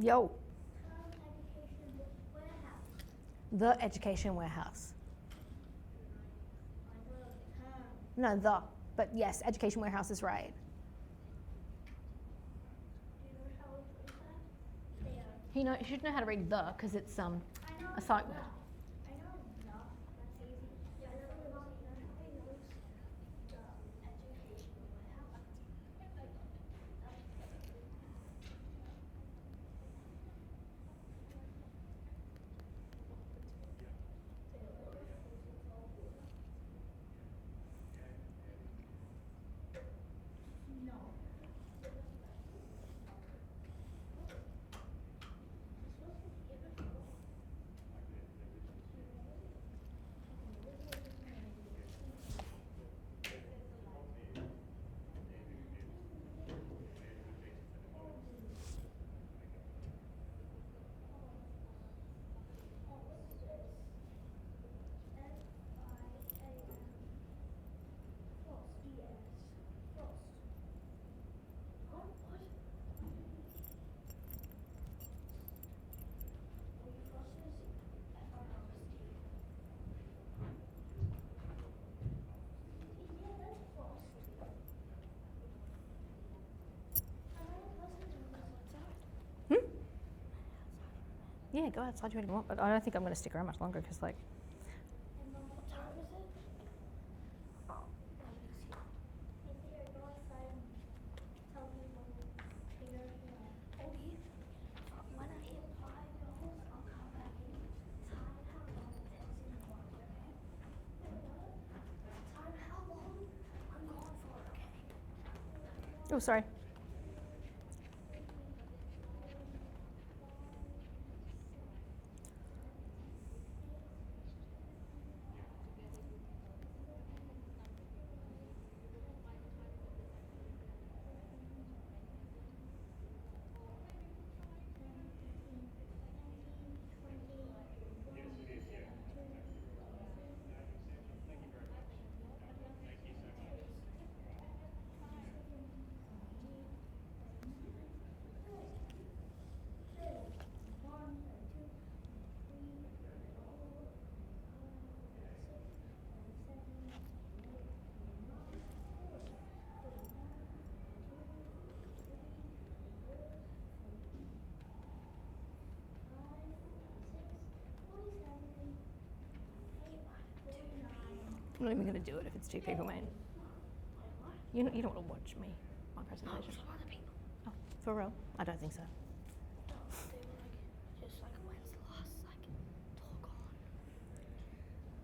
Yo. Education warehouse. The education warehouse. I thought it was the term. No, the. But yes, education warehouse is right. Do you know how to put that? He should know how to read the because it's I know a sight the. word. I know the. That's easy. Yeah, I know the. Nobody knows the education warehouse. No. Hmm? Yeah, go outside you want, but I don't think I'm going to stick around much longer because, like, What time is it? Oh, let me see. Go outside and tell people Peter, okay. When I hit 5 goals, I'll come back in. Time how long it takes in the morning, okay? Time how long I'm going for, okay? oh, sorry. I'm not even going to do it if it's two people, mate. You don't want to watch me, my presentation. Some other people. Oh, for real? I don't think so. They were just like, when's the last talk on?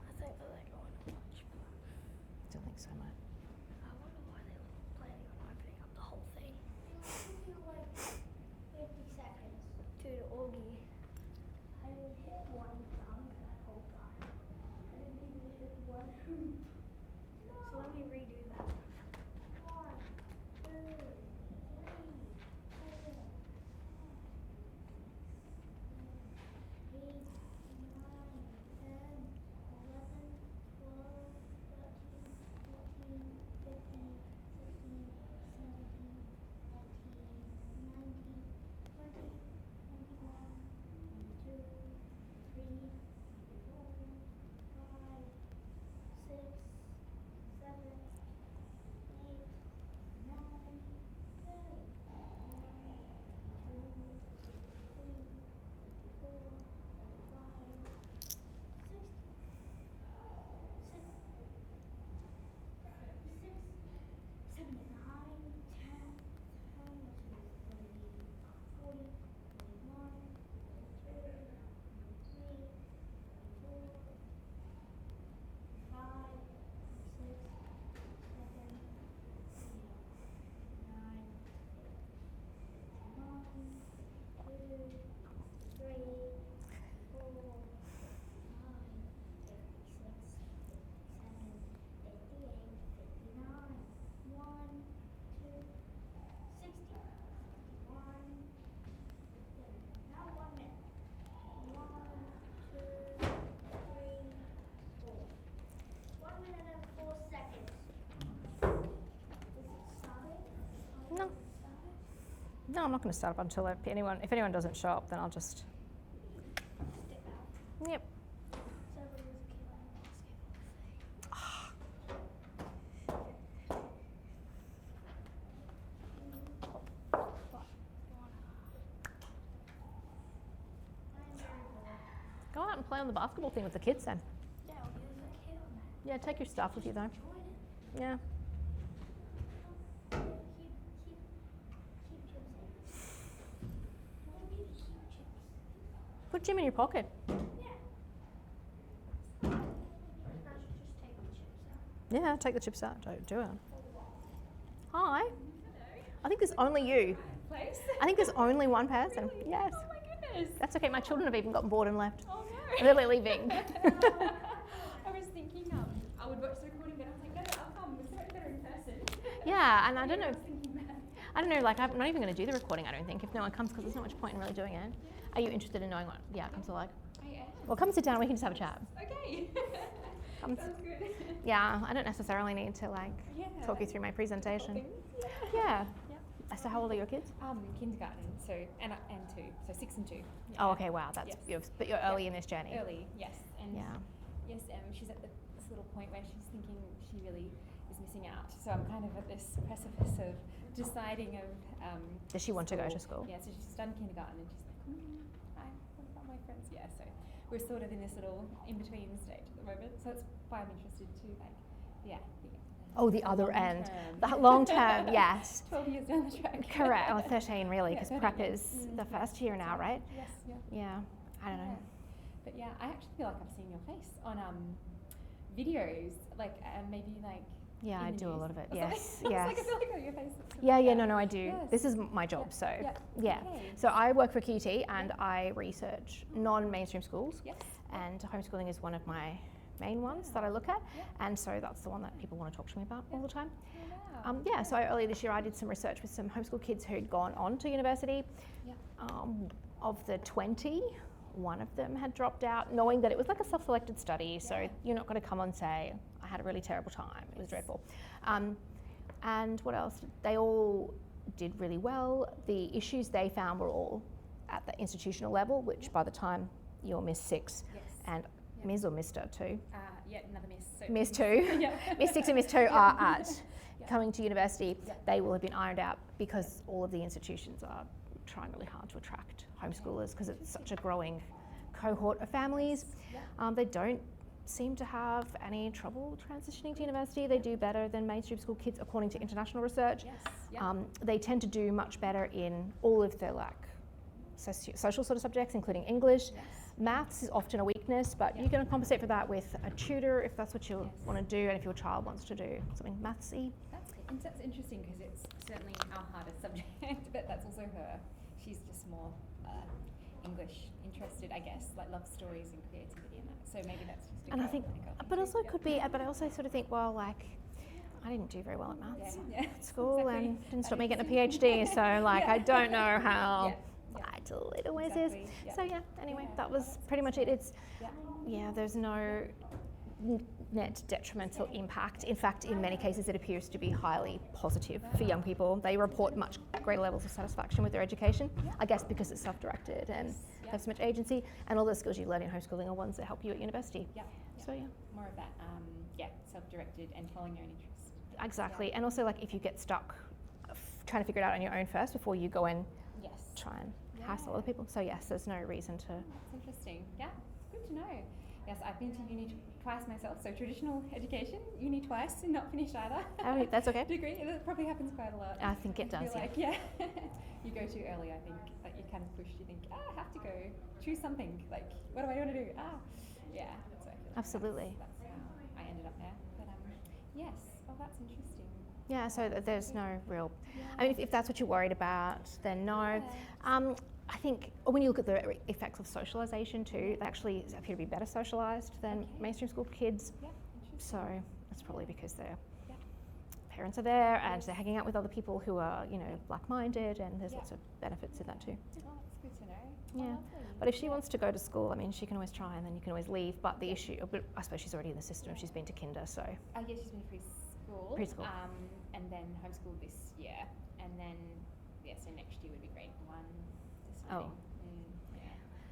I think that they're going to watch, but Don't think so, mate. I wonder why they were planning on opening up the whole thing. Like 50 seconds. Dude, Augie. I didn't hit one thumb that whole time. I didn't even hit one. So let me redo that. 1, 2, 3, 4, 8, 9, 10, 11, 12, 13, 14, 15, 16, 17, 18, 19, 20, 21, 22, 23, 24, 25, 6, I'm not going to start up until if anyone doesn't show up, then I'll just. Step out. Yep. So when I was a kid, I basketball Go out and play on the basketball thing with the kids then. Yeah, I'll be a kid on that. Yeah, take your stuff with you though. Join it. Yeah. Keep chips in. What would be the keep chips? Put Jim in your pocket. Yeah. I should just take the chips out. Yeah, take the chips out. Don't do it. Hi. I think there's only you. Place? I think there's only one person. Really? Yes. Oh my goodness. That's okay. My children have even gotten bored and left. Oh They're leaving. I was thinking I would watch the recording, but I was like, no, I'll come. It's so much better in person. Yeah, and I don't I know. was thinking that. I don't know. Like, I'm not even going to do the recording. I don't think if no one comes, because there's not much point in really doing it. Are you interested in knowing what the outcomes are like? I am. Well, come sit down. We can just have a chat. Okay. Come. Sounds good. Yeah, I don't necessarily need to like Yeah. talk you through my presentation. Things. Yeah. Yeah. So how old are your kids? Kindergarten, so and 2, so 6 and 2. Oh, okay. Wow, that's Yes. but you're early in this journey. Early, yes, and Yeah. yes, she's at this little point where she's thinking she really is missing out. So I'm kind of at this precipice of deciding of. Does she want to go to school? Yeah, so she's done kindergarten and she's like, what about my friends? Yeah, so we're sort of in this little in-between stage at the moment. So that's why I'm interested to Oh, the other long end. term. The long term, yes. 12 years down the track. Correct. Or 13 really, Yeah, because 13, prep yeah. is the first year now, right? Yes, yeah. Yeah. I don't know. But yeah, I actually feel like I've seen your face on videos, like maybe like. Yeah, in I the do a news lot of it. or Yes, something. I was yes. like, I feel like your face. Yeah, no, I do. Yes. This is my job, Yeah, so yeah. yeah. Okay. So I work for QT and I research non-mainstream schools, Yes. and homeschooling is one of my main ones that I look at, and so that's the one that people want to talk to me about all the time. Oh, wow. Yeah, so earlier this year I did some research with some homeschool kids who'd gone on to university. Yeah. Of the 20, one of them had dropped out, knowing that it was like a self-selected study, so Yeah. you're not going to come and say, I had a really terrible time, it was dreadful. And what else? They all did really well. The issues they found were all at the institutional level, which by the time you're Miss 6 Yes. and Yeah. Ms or Mr. too, Yeah, another miss. So Miss 2, Yeah. Miss 6 and Miss 2 are at Yeah. coming to university, Yeah. they will have been ironed out because all of the institutions are trying really hard to attract homeschoolers because it's such a growing cohort of families. Yeah. They don't seem to have any trouble transitioning to university. They do better than mainstream school kids according to international research. Yes. Yeah. They tend to do much better in all of the like social sort of subjects, including English. Yes. Maths is often a weakness, but Yeah. you can compensate for that with a tutor if that's what you Yes. want to do, and if your child wants to do something mathsy. That's interesting because it's certainly our hardest subject, but that's also her. She's just more English interested, I guess, like love stories and creativity and that. So maybe that's just. And I think, but also it could be, Yeah. but I also sort of think, well, like, I didn't do very well at maths Yeah. at school Exactly. and didn't That stop me is getting a the same. PhD, so like, Yeah. I don't know how Yeah. vital it always Exactly. is. Yeah. So yeah, anyway, Yeah. that was pretty much it. It's, Yeah. yeah, there's no net detrimental impact. In fact, in many cases, it appears to be highly positive for young people. They report much greater levels of satisfaction with their education, I guess because it's self-directed and Yeah. have so much agency, and all the skills you learn in homeschooling are ones that help you at university. Yeah. So yeah. More of that, self-directed and following your own interests. Exactly, and also like if you get stuck trying to figure it out on your own first before you go and Yes. try and Yeah. hassle other people. So yes, there's no reason to. That's interesting. Yeah, good to know. Yes, I've been to uni twice myself, so traditional education, uni twice and not finished either. Oh, that's okay. Degree, that probably happens quite a lot. I think it I does. feel Yeah. like, yeah. You go too early, I think. Like you're kind of pushed. You think, I have to go. Choose something. Like, what do I want to do? Yeah. So I feel like Absolutely. That's how I ended up there. But yes. Well, that's interesting. Yeah. So there's no real. Yeah. I mean, if that's what you're worried about, then no. I think when you look at the effects of socialisation too, they actually appear to be better socialised than Okay. mainstream school kids. Yeah. Interesting. So that's probably because their Yeah. parents are there and Yes. they're hanging out with other people who are, like-minded, and there's Yeah. lots of benefits in that too. Oh, that's good to know. Yeah. Lovely. But if she wants to go to school, I mean, she can always try and then you can always leave. But the issue, but I suppose she's already in the system. She's been to kinder, so I guess she's been preschool. Preschool. And then homeschool this year, and then so next year would be grade 1. Oh. Yeah.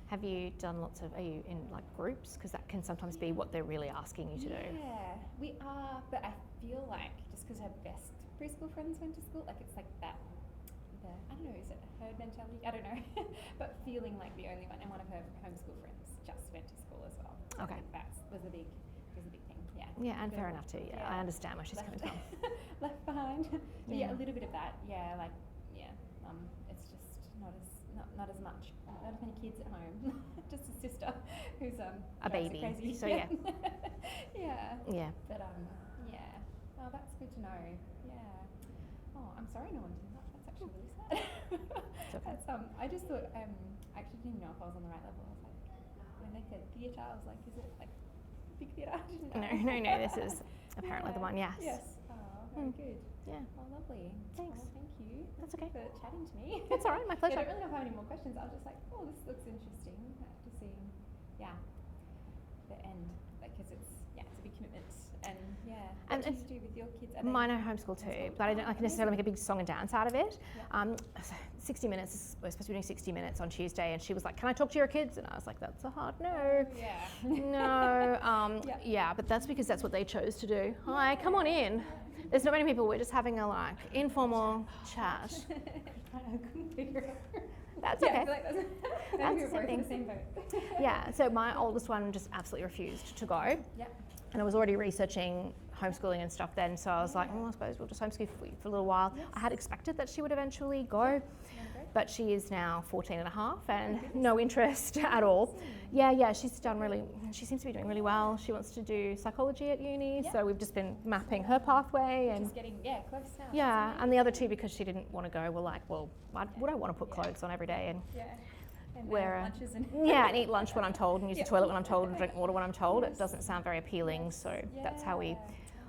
Have you done are you in like groups? Because that can sometimes be what they're really asking you to do. Yeah, we are, but I feel like just because her best preschool friends went to school, like it's like that, I don't know, is it herd mentality? I don't know, but feeling like the only one, and one of her homeschool friends just went to school as well. So Okay. I think that was the big thing, yeah. Yeah, and Bit fair of enough too. Yeah, yeah. I understand where she's coming from. Left behind. But Yeah. yeah, a little bit of that. Yeah, like it's just not as much. Not as many kids at home. Just a sister who's A drives baby. her crazy. So yeah. Yeah. Yeah. But yeah. Oh, that's good to know. Yeah. Oh, I'm sorry, no one did that. That's actually really sad. It's okay. That's I just thought I actually didn't know if I was on the right level. I was like, when they said theatre, I was like, is it like big theatre? I didn't know. No. This is apparently the one. Yes. Yes. Oh, very good. Yeah. Oh, lovely. Thanks. Oh, thank you. That's Thank okay. you for chatting to me. That's all right. My Yeah, pleasure. I don't really know if I have any more questions. I was just like, oh, this looks interesting. After seeing, the end, because it's a big commitment, and And what do you do with your kids? Are they Mine are homeschool too, but I don't like necessarily make a big song and dance out of it. Yeah. 60 minutes, we're supposed to be doing 60 minutes on Tuesday, and she was like, can I talk to your kids? And I was like, that's a hard no. Yeah. No, Yeah. yeah, but that's because that's what they chose to do. Hi, come on in. There's not many people, we're just having a like informal chat. I couldn't figure out. That's Yeah, okay. I feel like that's That's we're the same both in the thing. same boat. Yeah, so my oldest one just absolutely refused to go. Yeah. And I was already researching homeschooling and stuff then, so I was like, I suppose we'll just homeschool for a little while. Yes. I had expected that she would eventually go, but she is now 14 and a half and goodness. no interest at all. Yeah, she seems to be doing really well. She wants to do psychology at uni, Yeah. so we've just been mapping her pathway and Just getting close now. yeah, and the other two, because she didn't want to go, were like, well, would I want to put clothes on every day and Yeah. And wear lunches and yeah, and eat lunch when I'm told and use Yeah. the toilet when I'm told and drink water when I'm told. It doesn't sound very appealing, so that's how we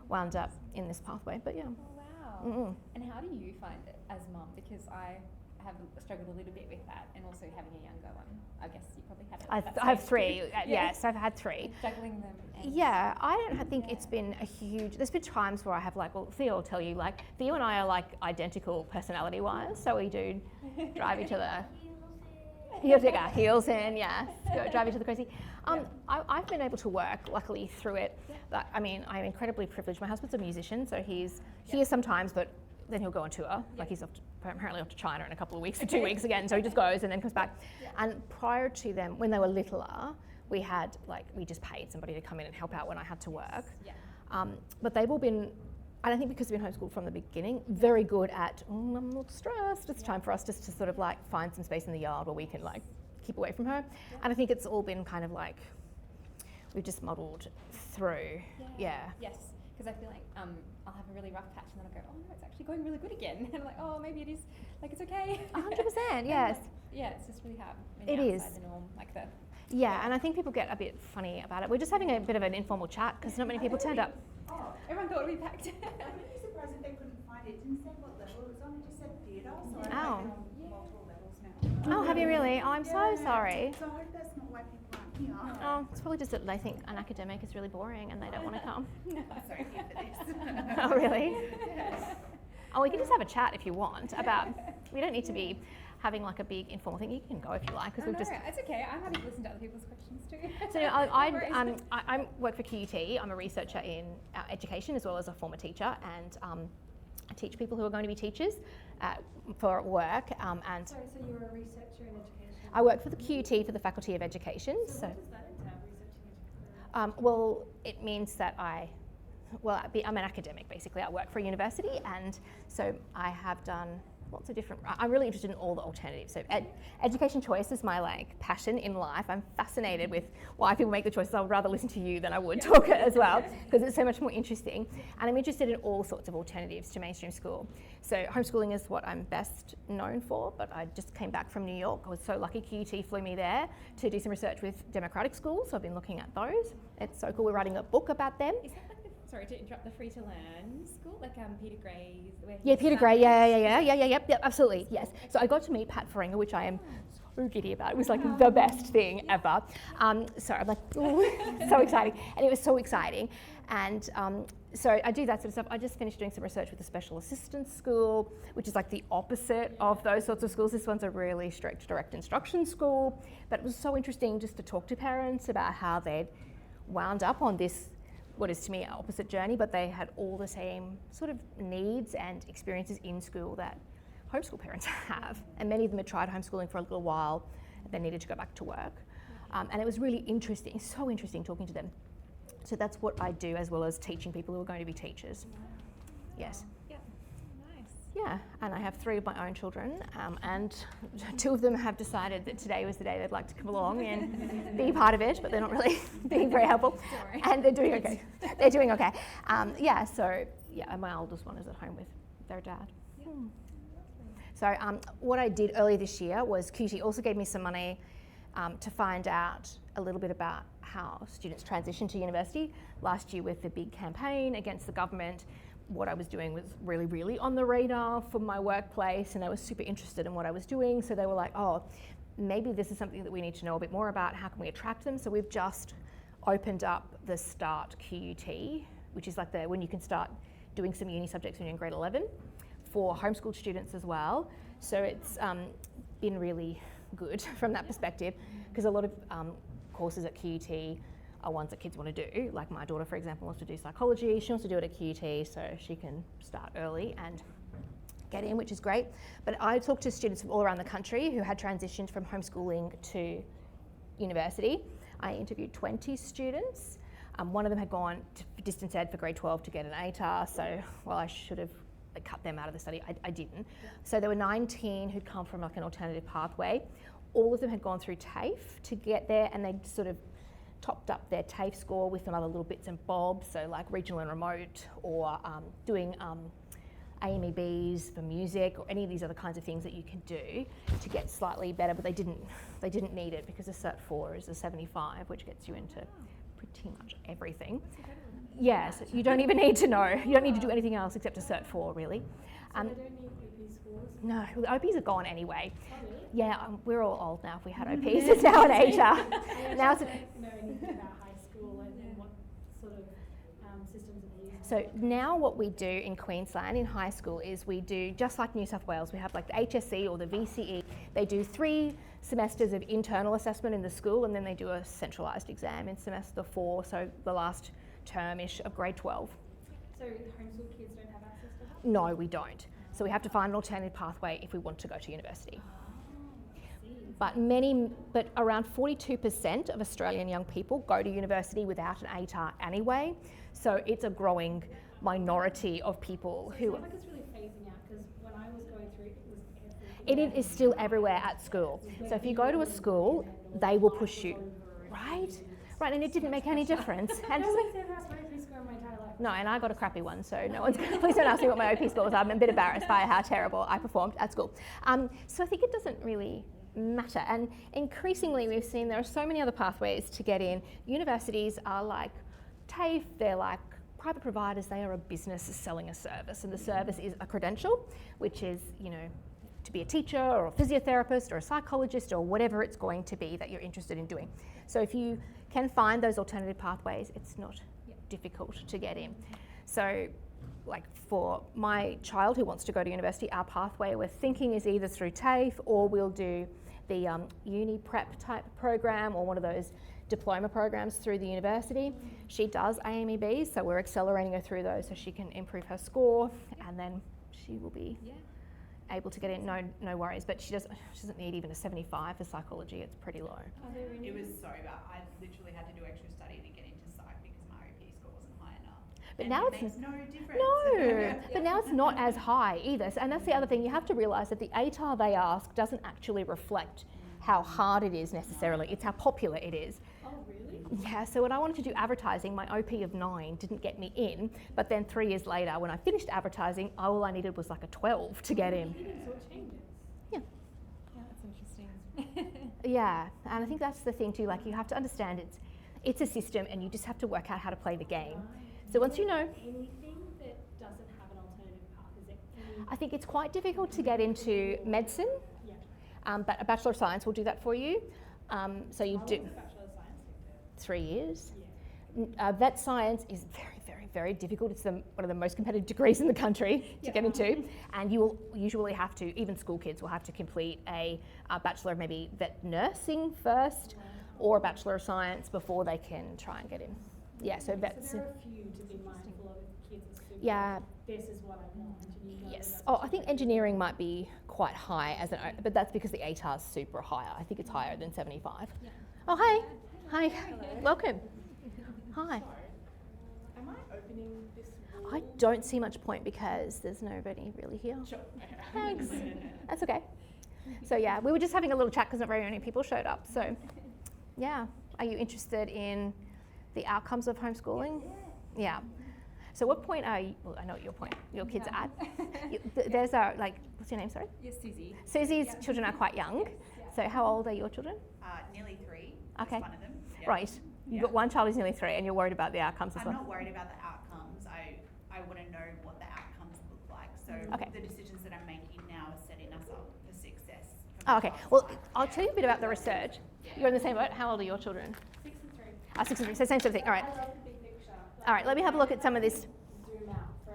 wound up in this pathway. But yeah. Oh, wow. Mm-mm. And how do you find it as mum? Because I have struggled a little bit with that, and also having a younger one. I guess you probably had it. I have three. Yes, I've had three. Juggling them. And Yeah, I don't think it's been a huge. There's been times where I have like, well, Theo will tell you, like Theo and I are like identical personality-wise, so we do drive each other. He'll dig our heels in, yes, go drive each other crazy. I've been able to work, luckily, through it. Like, I mean, I'm incredibly privileged. My husband's a musician, so he's here sometimes, but then he'll go on tour. Like he's apparently off to China in a couple of weeks for 2 weeks again, so he just goes and then comes back. And prior to them, when they were littler, we just paid somebody to come in and help out when I had to work. Yeah. But they've all been, I don't think because we've been homeschooled from the beginning, very good at, I'm a little stressed, it's time for us just to sort of like find some space in the yard where we can like keep away from her. And I think it's all been kind of like, we've just modelled through. Yeah. Yes, because I feel like I'll have a really rough patch and then I'll go, oh no, it's actually going really good again. And I'm like, oh, maybe it is, like it's okay. 100%, yes. Yeah, it's just really hard. It is. Outside the norm, like the. Yeah, and I think people get a bit funny about it. We're just having a bit of an informal chat because not many people turned up. Oh, everyone thought we packed. I'm really surprised that they couldn't find it. It didn't say what level it was on, it just said theatre. So Oh. I know they're on multiple levels now. Oh, have you really? Oh, I'm so sorry. So I hope that's not why people aren't here. Oh, it's probably just that they think an academic is really boring and they don't want to come. Sorry here for this. Oh, really? Oh, we can just have a chat if you want about, we don't need to be having like a big informal thing. You can go if you like, because we've just... It's okay. I'm happy to listen to other people's questions too. So No worries. I work for QUT. I'm a researcher in education as well as a former teacher, and I teach people who are going to be teachers for work. And Sorry, so you're a researcher in education? I work for the QUT for the Faculty of Education. So what does that entail, researching education? Well, it means that I'm an academic basically. I work for a university, and so I have done lots of different. I'm really interested in all the alternatives. So education choice is my like passion in life. I'm fascinated with why people make the choices. I would rather listen to you than I would talk it as well, because it's so much more interesting. And I'm interested in all sorts of alternatives to mainstream school. So homeschooling is what I'm best known for, but I just came back from New York. I was so lucky QUT flew me there to do some research with democratic schools. So I've been looking at those. It's so cool. We're writing a book about them. Is that like sorry to interrupt, the free to learn school, like Peter Gray's? Yeah, Peter Gray. Yep, absolutely. Yes. So I got to meet Pat Ferenga, which I am so giddy about. It was like the best thing ever. So I'm like, ooh, so exciting, and it was so exciting. And so I do that sort of stuff. I just finished doing some research with a special assistance school, which is like the opposite of those sorts of schools. This one's a really strict direct instruction school. But it was so interesting just to talk to parents about how they'd wound up on this, what is to me, opposite journey, but they had all the same sort of needs and experiences in school that homeschool parents have. And many of them had tried homeschooling for a little while, and they needed to go back to work. And it was really interesting, so interesting talking to them. So that's what I do, as well as teaching people who are going to be teachers. Yes. Yeah. Nice. Yeah, and I have 3 of my own children, and 2 of them have decided that today was the day they'd like to come along and be part of it, but they're not really being very helpful. Sorry. And they're doing okay. They're doing okay. And my oldest one is at home with their dad. Yeah. So what I did earlier this year was QT also gave me some money to find out a little bit about how students transition to university. Last year with the big campaign against the government, what I was doing was really, really on the radar for my workplace, and they were super interested in what I was doing. So they were like, oh, maybe this is something that we need to know a bit more about. How can we attract them? So we've just opened up the Start QUT, which is like when you can start doing some uni subjects when you're in grade 11 for homeschooled students as well. So it's been really good from that perspective, because a lot of courses at QUT are ones that kids want to do. Like my daughter, for example, wants to do psychology. She wants to do it at QUT, so she can start early and get in, which is great. But I talked to students from all around the country who had transitioned from homeschooling to university. I interviewed 20 students. One of them had gone to distance ed for grade 12 to get an ATAR, so while I should have cut them out of the study, I didn't. So there were 19 who'd come from like an alternative pathway. All of them had gone through TAFE to get there, and they sort of topped up their TAFE score with some other little bits and bobs, so like regional and remote, or doing AMEBs for music, or any of these other kinds of things that you can do to get slightly better, but they didn't need it, because a Cert 4 is a 75, which gets you into pretty much everything. Yes, you don't even need to know. You don't need to do anything else except a Cert 4, really. So they don't need OP scores? No, the OPs are gone anyway. Oh, really? Yeah, we're all old now if we had OPs. It's now an ATAR. Now it's I don't know anything about high school and what sort of systems are used. So now what we do in Queensland in high school is we do, just like New South Wales, we have like the HSC or the VCE. They do 3 semesters of internal assessment in the school, and then they do a centralised exam in semester 4, so the last term-ish of grade 12. So homeschool kids don't have access to that? No, we don't. So we have to find an alternative pathway if we want to go to university. But around 42% of Australian young people go to university without an ATAR anyway. So it's a growing minority of people So who... it's not like it's really phasing out, because when I was going through it, it was everything. It is still everywhere at school. So if you go to a school, they will push you. Right? Right, and it didn't make any difference. And No one's ever asked my OP score in my entire life. no, and I got a crappy one, so no one's please don't ask me what my OP score was. I'm a bit embarrassed by how terrible I performed at school. So I think it doesn't really matter. And increasingly we've seen there are so many other pathways to get in. Universities are like TAFE, they're like private providers, they are a business selling a service, and the service is a credential, which is, to be a teacher or a physiotherapist or a psychologist or whatever it's going to be that you're interested in doing. So if you can find those alternative pathways, it's not difficult to get in. So like for my child who wants to go to university, our pathway we're thinking is either through TAFE, or we'll do the uni prep type program, or one of those diploma programs through the university. She does AMEBs, so we're accelerating her through those so she can improve her score, and then she will be able to get in, no worries. But she doesn't need even a 75 for psychology, it's pretty low. It was so bad. I literally had to do extra study to get into psych because my OP score wasn't high enough. But And now it it's makes no difference. but now it's not as high either. And that's the other thing, you have to realise that the ATAR they ask doesn't actually reflect how hard it is necessarily, it's how popular it is. Oh, really? Yeah, so when I wanted to do advertising, my OP of 9 didn't get me in, but then 3 years later when I finished advertising, all I needed was like a 12 to get in. So it changes. Yeah. Yeah, that's interesting. Yeah, and I think that's the thing too, like you have to understand it's a system, and you just have to work out how to play the game. So once you know, Anything that doesn't have an alternative path, is it any? I think it's quite difficult to get into medicine, Yeah. but a Bachelor of Science will do that for you. So you How do long does a Bachelor of Science take? 3 years. Yeah. Vet science is very, very difficult. It's one of the most competitive degrees in the country to get into, and you will usually have to, even school kids will have to complete a Bachelor of maybe vet nursing first, or a Bachelor of Science before they can try and get in. Yeah, so vets. So there are a few to be mindful of if kids are super, Yeah. this is what I want. And you know Yes. that's Oh, what I think you're engineering might be quite high as but that's because the ATAR is super higher. I think it's higher than 75. Yeah. Oh, hi. Hi. Welcome. Hi. Am I opening this wall? I don't see much point because there's nobody really here. Sure. Thanks. That's okay. So yeah, we were just having a little chat because not very many people showed up. So yeah, are you interested in the outcomes of homeschooling? Yeah. So what point are you, well, I know your kids are at. There's what's your name, sorry? Yes, Susie. Susie's children are quite young. So how old are your children? Nearly 3. Okay. Just one of them. Yeah. Right. You've got one child who's nearly 3 and you're worried about the outcomes as I'm well. not worried about the outcomes. I want to know what the outcomes look like. So Okay. the decisions that I'm making now are setting us up for success. Oh, okay. Well, I'll tell you a bit about the research. You're in the same boat. How old are your children? 6 and 3. 6 and 3. So same sort of thing. All right. I love the big picture. All right. Let me have a look at some of this. Zoom out for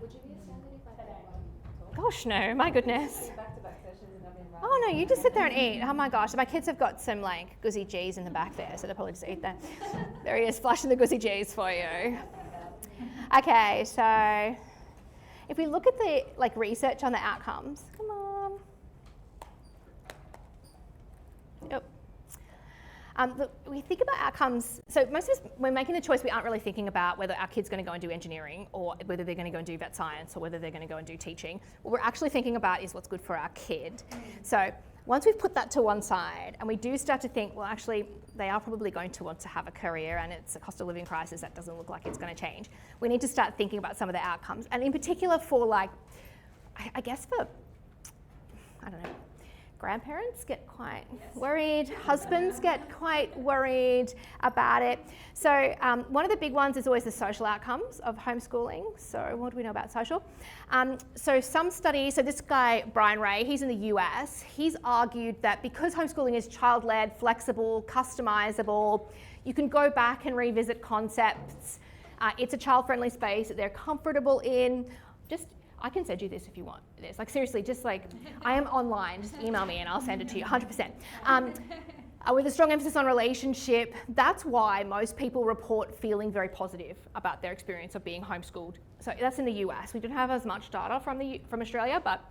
would you be offended if I said Gosh, no. My goodness. Back-to-back sessions and I've been Oh no, you just sit there and eat. Oh my gosh, my kids have got some like Guzzy G's in the back there, so they'll probably just eat that. There he is, flashing the Guzzy G's for you. Okay, so if we look at the research on the outcomes, come on. Yep. Look, we think about outcomes. So most of us, when making the choice, we aren't really thinking about whether our kid's going to go and do engineering, or whether they're going to go and do vet science, or whether they're going to go and do teaching. What we're actually thinking about is what's good for our kid. So once we've put that to one side, and we do start to think, well, actually, they are probably going to want to have a career, and it's a cost of living crisis that doesn't look like it's going to change. We need to start thinking about some of the outcomes, and in particular for I guess for, I don't know, grandparents get quite worried, husbands get quite worried about it. So one of the big ones is always the social outcomes of homeschooling. So what do we know about social? So some studies, so this guy, Brian Ray, he's in the US, he's argued that because homeschooling is child-led, flexible, customizable, you can go back and revisit concepts. It's a child-friendly space that they're comfortable in. I can send you this if you want this. Seriously, I am online. Just email me and I'll send it to you, 100%. With a strong emphasis on relationship, that's why most people report feeling very positive about their experience of being homeschooled. So that's in the US. We don't have as much data from Australia, but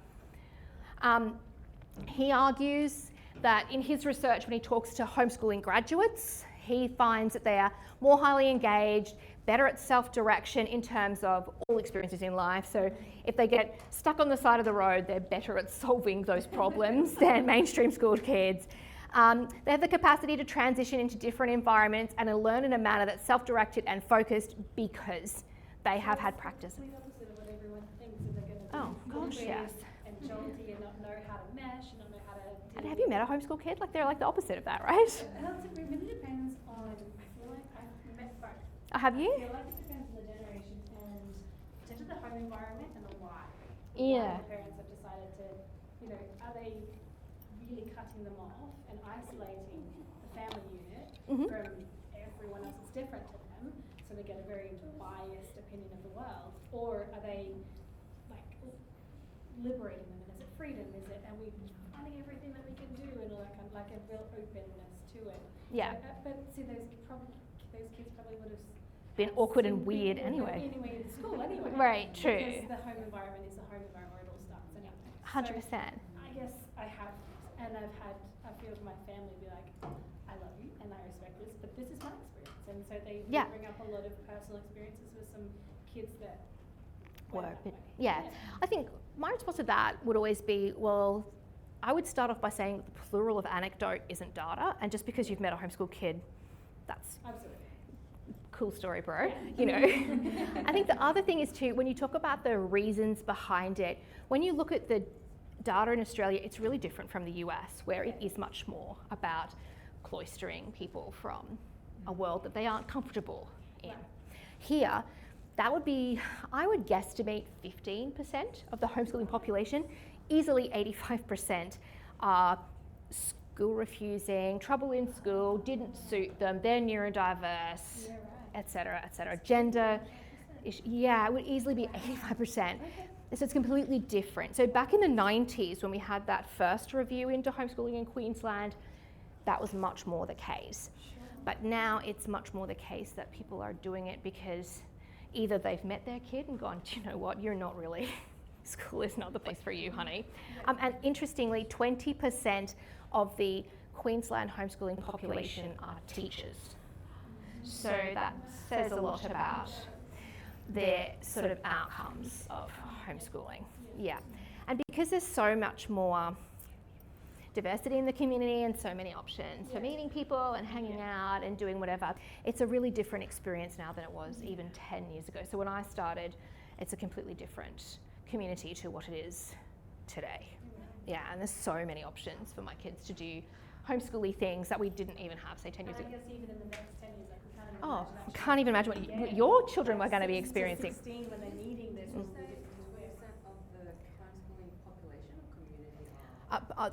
he argues that in his research, when he talks to homeschooling graduates, he finds that they are more highly engaged, better at self-direction in terms of all experiences in life. So if they get stuck on the side of the road, they're better at solving those problems than mainstream schooled kids. They have the capacity to transition into different environments and to learn in a manner that's self-directed and focused because they have had practice. It's the opposite of what everyone thinks that they're going to do. Oh, gosh, yes. And jolty and not know how to mesh and not know how to deal And have you met a homeschool kid? They're the opposite of that, right? It really depends on, I feel like I've met both. Have you? I feel like it depends on the generation and potentially the home environment and the why. Yeah. Why the parents have decided to, are they really cutting them off and isolating the family unit from everyone else that's different to them, so they get a very biased opinion of the world? Or are they liberating them, and is it freedom? Is it, and we finding everything that we can do and all that kind of a real openness to it? Yeah. But see, those kids probably would have Been awkward and weird anyway. Anyway, in school anyway. Right, true. Because the home environment is the home environment where it all starts anyway. 100%. So I guess I have, and I've had a few of my family be like, I love you and I respect this, but this is my experience. And so they bring up a lot of personal experiences with some kids that work. Yeah. I think my response to that would always be, well, I would start off by saying the plural of anecdote isn't data, and just because you've met a homeschool kid, that's absolutely cool story, bro. I think the other thing is too, when you talk about the reasons behind it, when you look at the data in Australia, it's really different from the US, where it is much more about cloistering people from a world that they aren't comfortable in. Here, that would be, I would guesstimate 15% of the homeschooling population. Easily 85% are school refusing, trouble in school, didn't suit them, they're neurodiverse, etc., etc. Gender, Yeah, it would easily be 85%. So it's completely different. So back in the 90s, when we had that first review into homeschooling in Queensland, that was much more the case. But now it's much more the case that people are doing it because either they've met their kid and gone, do you know what, you're not really, school is not the place for you, honey. And interestingly, 20% of the Queensland homeschooling population are teachers. So that says a lot about their sort of outcomes of homeschooling. Yeah. And because there's so much more diversity in the community and so many options for meeting people and hanging out and doing whatever, it's a really different experience now than it was even 10 years ago. So when I started, it's a completely different community to what it is today. Yeah, and there's so many options for my kids to do homeschooly things that we didn't even have, say, 10 years ago. I guess even in the next 10 years, like we can't even Oh, imagine that. can't even imagine what your children were going to be experiencing. 16 when they're needing this. Of the homeschooling population or community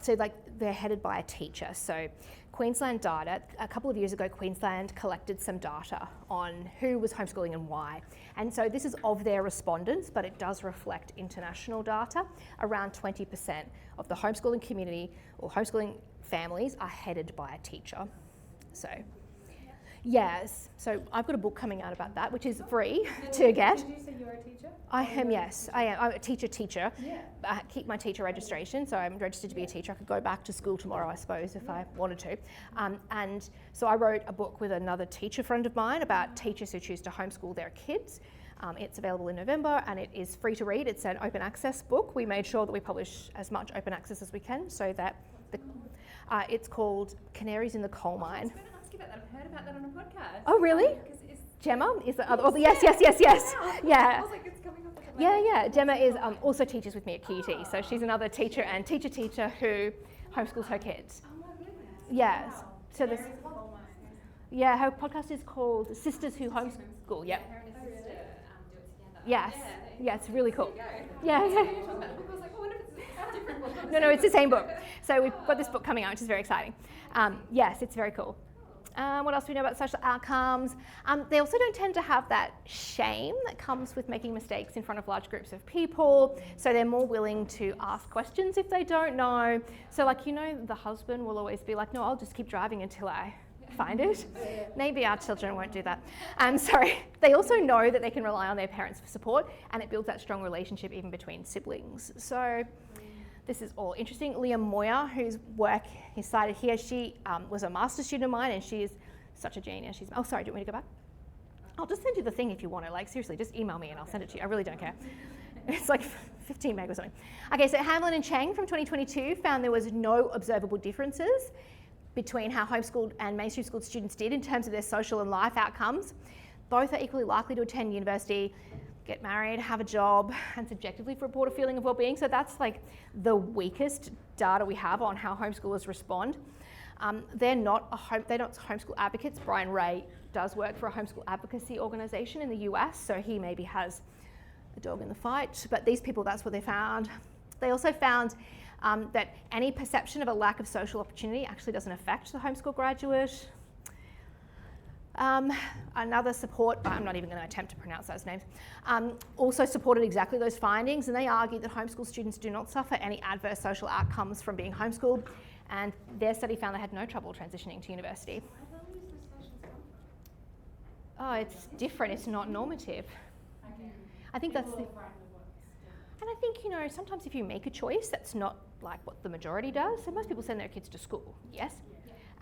So like they're headed by a teacher. So Queensland data, a couple of years ago, Queensland collected some data on who was homeschooling and why. And so this is of their respondents, but it does reflect international data. Around 20% of the homeschooling community or homeschooling families are headed by a teacher. So yes, so I've got a book coming out about that, which is free to get. Did you say you're a teacher? I am, yes. I am. I'm a teacher. Yeah. I keep my teacher registration, so I'm registered to be a teacher. I could go back to school tomorrow, I suppose, if I wanted to. And so I wrote a book with another teacher friend of mine about teachers who choose to homeschool their kids. It's available in November and it is free to read. It's an open access book. We made sure that we publish as much open access as we can so that it's called Canaries in the Coal Mine. I was going to ask you about that. I've heard about that on a podcast. Oh, really? Because it's Gemma is the other. Oh, yes. Yeah. I was like, it's coming up. Yeah. Gemma is also teaches with me at QUT, so she's another teacher and teacher who homeschools her kids. Oh my goodness. Yes. So this. There is a coal mine. Yeah, her podcast is called Sisters Who Homeschool. Yep. Her and her sister do it together. Yes. Yeah, it's really cool. There you go. Yeah. You talk about the book, I was like, oh, what if it's a different book? No, it's the same book. So we've got this book coming out, which is very exciting. Yes, it's very cool. What else do we know about social outcomes? They also don't tend to have that shame that comes with making mistakes in front of large groups of people. So they're more willing to ask questions if they don't know. So like, the husband will always be like, no, I'll just keep driving until I find it. Maybe our children won't do that. Sorry. They also know that they can rely on their parents for support, and it builds that strong relationship even between siblings. So this is all interesting. Liam Moyer, whose work is cited here, she was a master's student of mine and she is such a genius. Oh, sorry, do you want me to go back? I'll just send you the thing if you want it. Like, seriously, just email me and I'll send it to you. I really don't care. It's like 15 meg or something. Okay, so Hamlin and Chang from 2022 found there was no observable differences between how homeschooled and mainstream school students did in terms of their social and life outcomes. Both are equally likely to attend university, get married, have a job, and subjectively report a feeling of well-being. So that's like the weakest data we have on how homeschoolers respond. They're not homeschool advocates. Brian Ray does work for a homeschool advocacy organisation in the US, so he maybe has a dog in the fight. But these people, that's what they found. They also found that any perception of a lack of social opportunity actually doesn't affect the homeschool graduate. Another support, I'm not even going to attempt to pronounce those names, also supported exactly those findings, and they argued that homeschool students do not suffer any adverse social outcomes from being homeschooled, and their study found they had no trouble transitioning to university. Oh, it's different, it's not normative. I think that's the... And I think, sometimes if you make a choice, that's not like what the majority does. So most people send their kids to school, yes?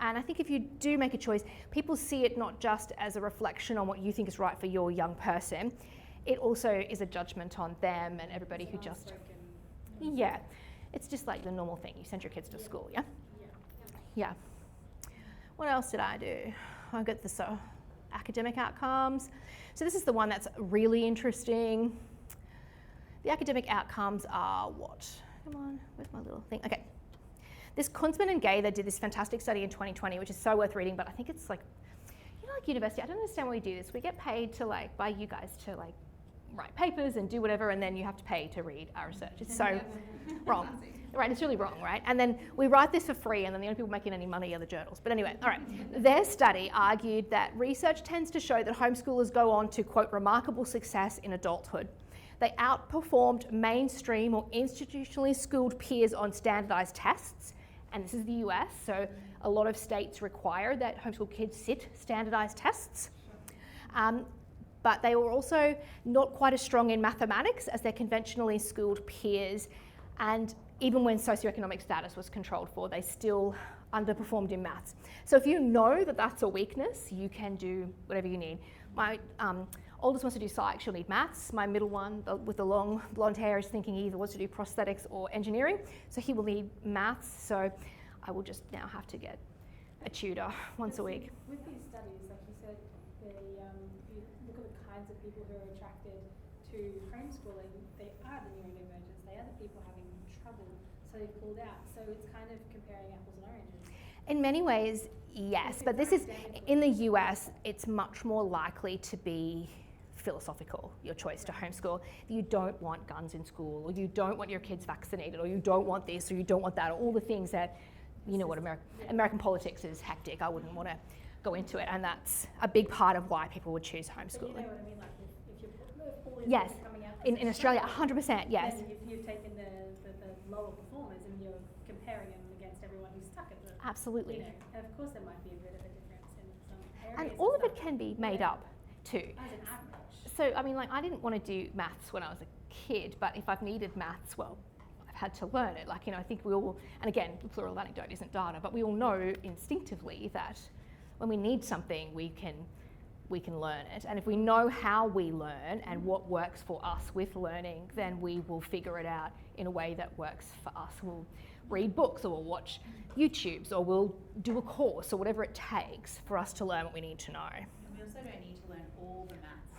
And I think if you do make a choice, people see it not just as a reflection on what you think is right for your young person, it also is a judgment on them and everybody who just... Yeah, it's just like the normal thing. You send your kids to school, yeah? Yeah. What else did I do? I got this academic outcomes. So this is the one that's really interesting. The academic outcomes are what? Come on, where's my little thing? Okay. This Kunzman and Gay, they did this fantastic study in 2020, which is so worth reading, but I think it's like, like university, I don't understand why we do this. We get paid to by you guys to write papers and do whatever, and then you have to pay to read our research. It's so wrong. Right, it's really wrong, right? And then we write this for free, and then the only people making any money are the journals. But anyway, all right. Their study argued that research tends to show that homeschoolers go on to, quote, remarkable success in adulthood. They outperformed mainstream or institutionally schooled peers on standardized tests, and this is the US, so a lot of states require that homeschool kids sit standardized tests. But they were also not quite as strong in mathematics as their conventionally schooled peers, and even when socioeconomic status was controlled for, they still underperformed in maths. So if you know that that's a weakness, you can do whatever you need. My oldest wants to do psych, she'll need maths. My middle one with the long blonde hair is thinking he either wants to do prosthetics or engineering, so he will need maths. So I will just now have to get a tutor once a week. With these studies, like you said, you look at the kinds of people who are attracted to homeschooling, they are the neurodivergents, they are the people having trouble, so they've pulled out. So it's kind of comparing apples and oranges. In many ways, yes, but this is, in the US, it's much more likely to be philosophical, your choice to homeschool. You don't want guns in school, or you don't want your kids vaccinated, or you don't want this, or you don't want that, or all the things that, you know what, American politics is hectic. I wouldn't want to go into it, and that's a big part of why people would choose homeschooling. But you know what I mean, like if you're all these yes, people coming out in Australia, 100%, yes. then you've taken the lower performers and you're comparing them against everyone who's stuck at the, Absolutely. you know, and of course there might be a bit of a difference in some areas. And all of it stuff. can be made up too. As an average. So, I mean, like, I didn't want to do maths when I was a kid, but if I've needed maths, well, I've had to learn it. Like, you know, I think we all, and again, the plural anecdote isn't data, but we all know instinctively that when we need something, we can learn it. And if we know how we learn and what works for us with learning, then we will figure it out in a way that works for us. We'll read books, or we'll watch YouTubes, or we'll do a course, or whatever it takes for us to learn what we need to know. And we also don't need to learn all the maths.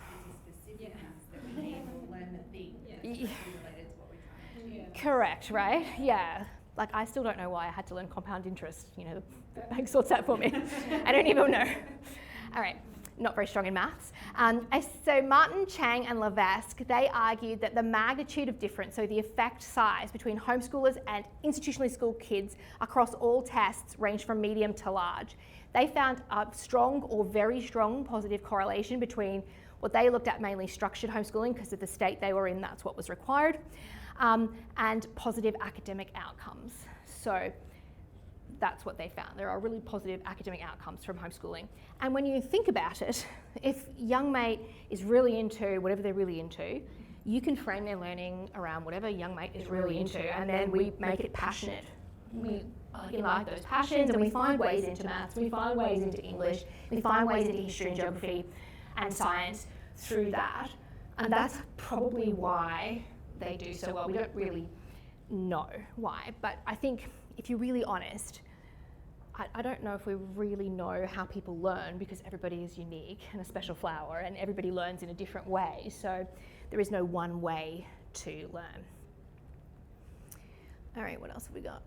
This is specific maths that we need. We'll learn the thing that's Yeah. related to what we're trying to do. Correct, right? Yeah. Like, I still don't know why I had to learn compound interest. You know, the bank sorts that for me. I don't even know. All right, not very strong in maths. So Martin, Chang, and Levesque, they argued that the magnitude of difference, so the effect size between homeschoolers and institutionally schooled kids across all tests ranged from medium to large. They found a strong or very strong positive correlation between what they looked at, mainly structured homeschooling, because of the state they were in, that's what was required, and positive academic outcomes. So that's what they found. There are really positive academic outcomes from homeschooling. And when you think about it, if young mate is really into whatever they're really into, you can frame their learning around whatever young mate is really into, and then we make it passionate. We like those passions, and we find ways into maths, we find ways into English, we find ways into history and geography and science through that. And that's probably why they do so well. We don't really know why, but I think if you're really honest, I don't know if we really know how people learn, because everybody is unique and a special flower, and everybody learns in a different way. So there is no one way to learn. All right, what else have we got?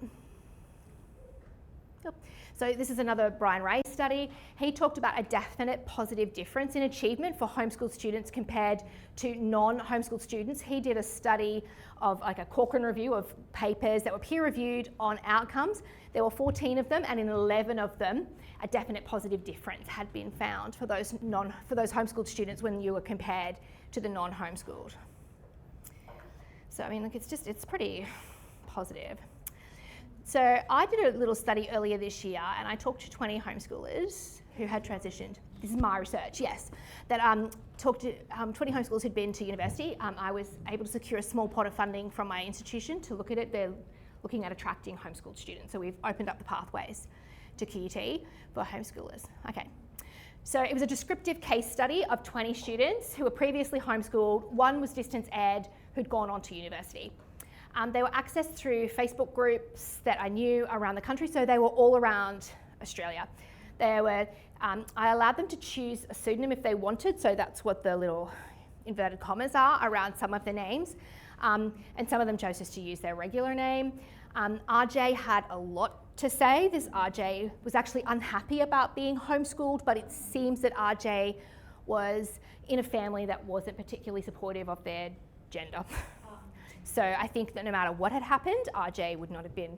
Yep. So this is another Brian Ray study. He talked about a definite positive difference in achievement for homeschooled students compared to non-homeschooled students. He did a study of like a Cochrane review of papers that were peer reviewed on outcomes. There were 14 of them, and in 11 of them, a definite positive difference had been found for those homeschooled students when you were compared to the non-homeschooled. So I mean, like, it's pretty positive. So I did a little study earlier this year, and I talked to 20 homeschoolers who had transitioned. This is my research, yes. That talked to 20 homeschoolers who'd been to university. I was able to secure a small pot of funding from my institution to look at it. They're looking at attracting homeschooled students. So we've opened up the pathways to QUT for homeschoolers. Okay. So it was a descriptive case study of 20 students who were previously homeschooled. One was distance ed who'd gone on to university. They were accessed through Facebook groups that I knew around the country, so they were all around Australia. I allowed them to choose a pseudonym if they wanted, so that's what the little inverted commas are around some of the names, and some of them chose just to use their regular name. RJ had a lot to say. This RJ was actually unhappy about being homeschooled, but it seems that RJ was in a family that wasn't particularly supportive of their gender. So I think that no matter what had happened, RJ would not have been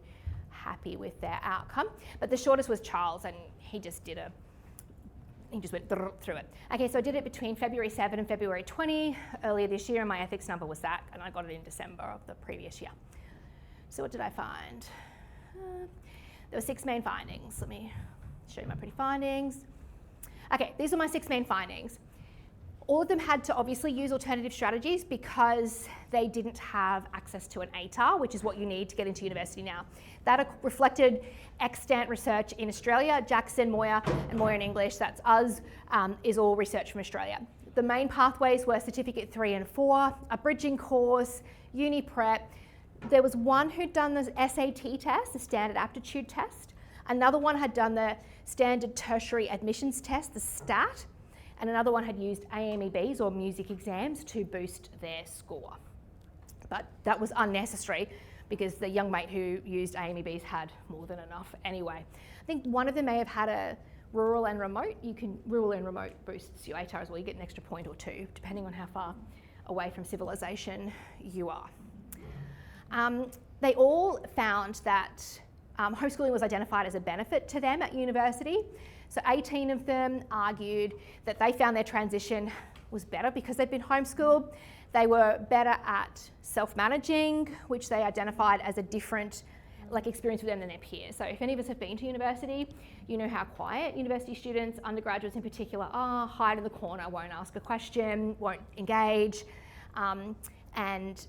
happy with their outcome. But the shortest was Charles, and he just went through it. Okay, so I did it between February 7 and February 20 earlier this year, and my ethics number was that, and I got it in December of the previous year. So what did I find? There were 6 main findings. Let me show you my pretty findings. Okay, these are my 6 main findings. All of them had to obviously use alternative strategies because they didn't have access to an ATAR, which is what you need to get into university now. That reflected extant research in Australia. Jackson, Moyer, and Moyer in English, that's us, is all research from Australia. The main pathways were Certificate 3 and 4, a bridging course, uni prep. There was one who'd done the SAT test, the standard aptitude test. Another one had done the standard tertiary admissions test, the STAT. And another one had used AMEBs, or music exams, to boost their score. But that was unnecessary because the young mate who used AMEBs had more than enough anyway. I think one of them may have had a rural and remote. Rural and remote boosts your ATAR as well. You get an extra point or 2, depending on how far away from civilization you are. They all found that homeschooling was identified as a benefit to them at university. So 18 of them argued that they found their transition was better because they'd been homeschooled. They were better at self-managing, which they identified as a different experience with them than their peers. So if any of us have been to university, you know how quiet university students, undergraduates in particular, are, hide in the corner, won't ask a question, won't engage, and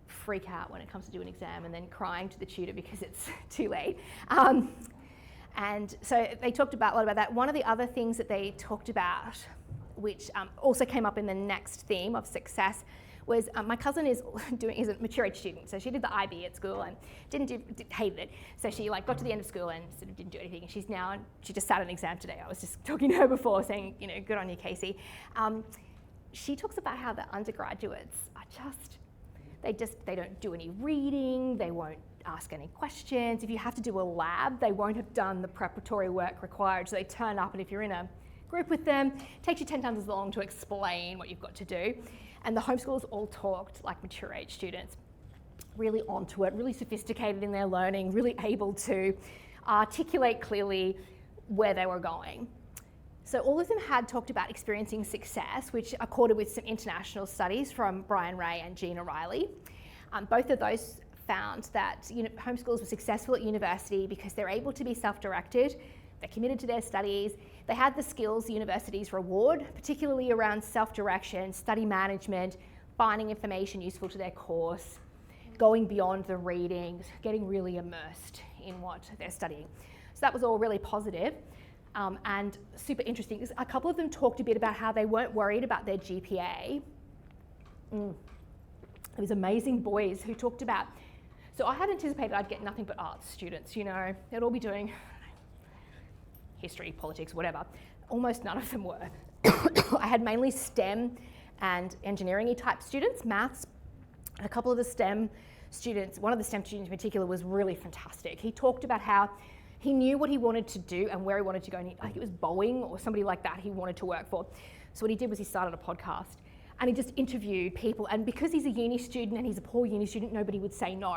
freak out when it comes to do an exam and then crying to the tutor because it's too late. And so they talked a lot about that. One of the other things that they talked about, which also came up in the next theme of success, was my cousin is a mature age student. So she did the IB at school and hated it. So she got to the end of school and sort of didn't do anything. And she just sat an exam today. I was just talking to her before saying, good on you, Casey. She talks about how the undergraduates are they don't do any reading, they won't ask any questions. If you have to do a lab, they won't have done the preparatory work required. So they turn up, and if you're in a group with them, it takes you 10 times as long to explain what you've got to do. And the homeschoolers all talked like mature age students, really onto it, really sophisticated in their learning, really able to articulate clearly where they were going. So all of them had talked about experiencing success, which accorded with some international studies from Brian Ray and Gina Riley. Both of those found that homeschoolers were successful at university because they're able to be self-directed, they're committed to their studies, they had the skills universities reward, particularly around self-direction, study management, finding information useful to their course, going beyond the reading, getting really immersed in what they're studying. So that was all really positive. And super interesting because a couple of them talked a bit about how they weren't worried about their GPA. There was amazing boys who talked about, so I had anticipated I'd get nothing but arts students, they'd all be doing history, politics, whatever. Almost none of them were. I had mainly STEM and engineering-y type students, maths, and a couple of the STEM students, one of the STEM students in particular was really fantastic. He talked about how he knew what he wanted to do and where he wanted to go. And I think it was Boeing or somebody like that he wanted to work for. So what he did was he started a podcast and he just interviewed people. And because he's a uni student and he's a poor uni student, nobody would say no.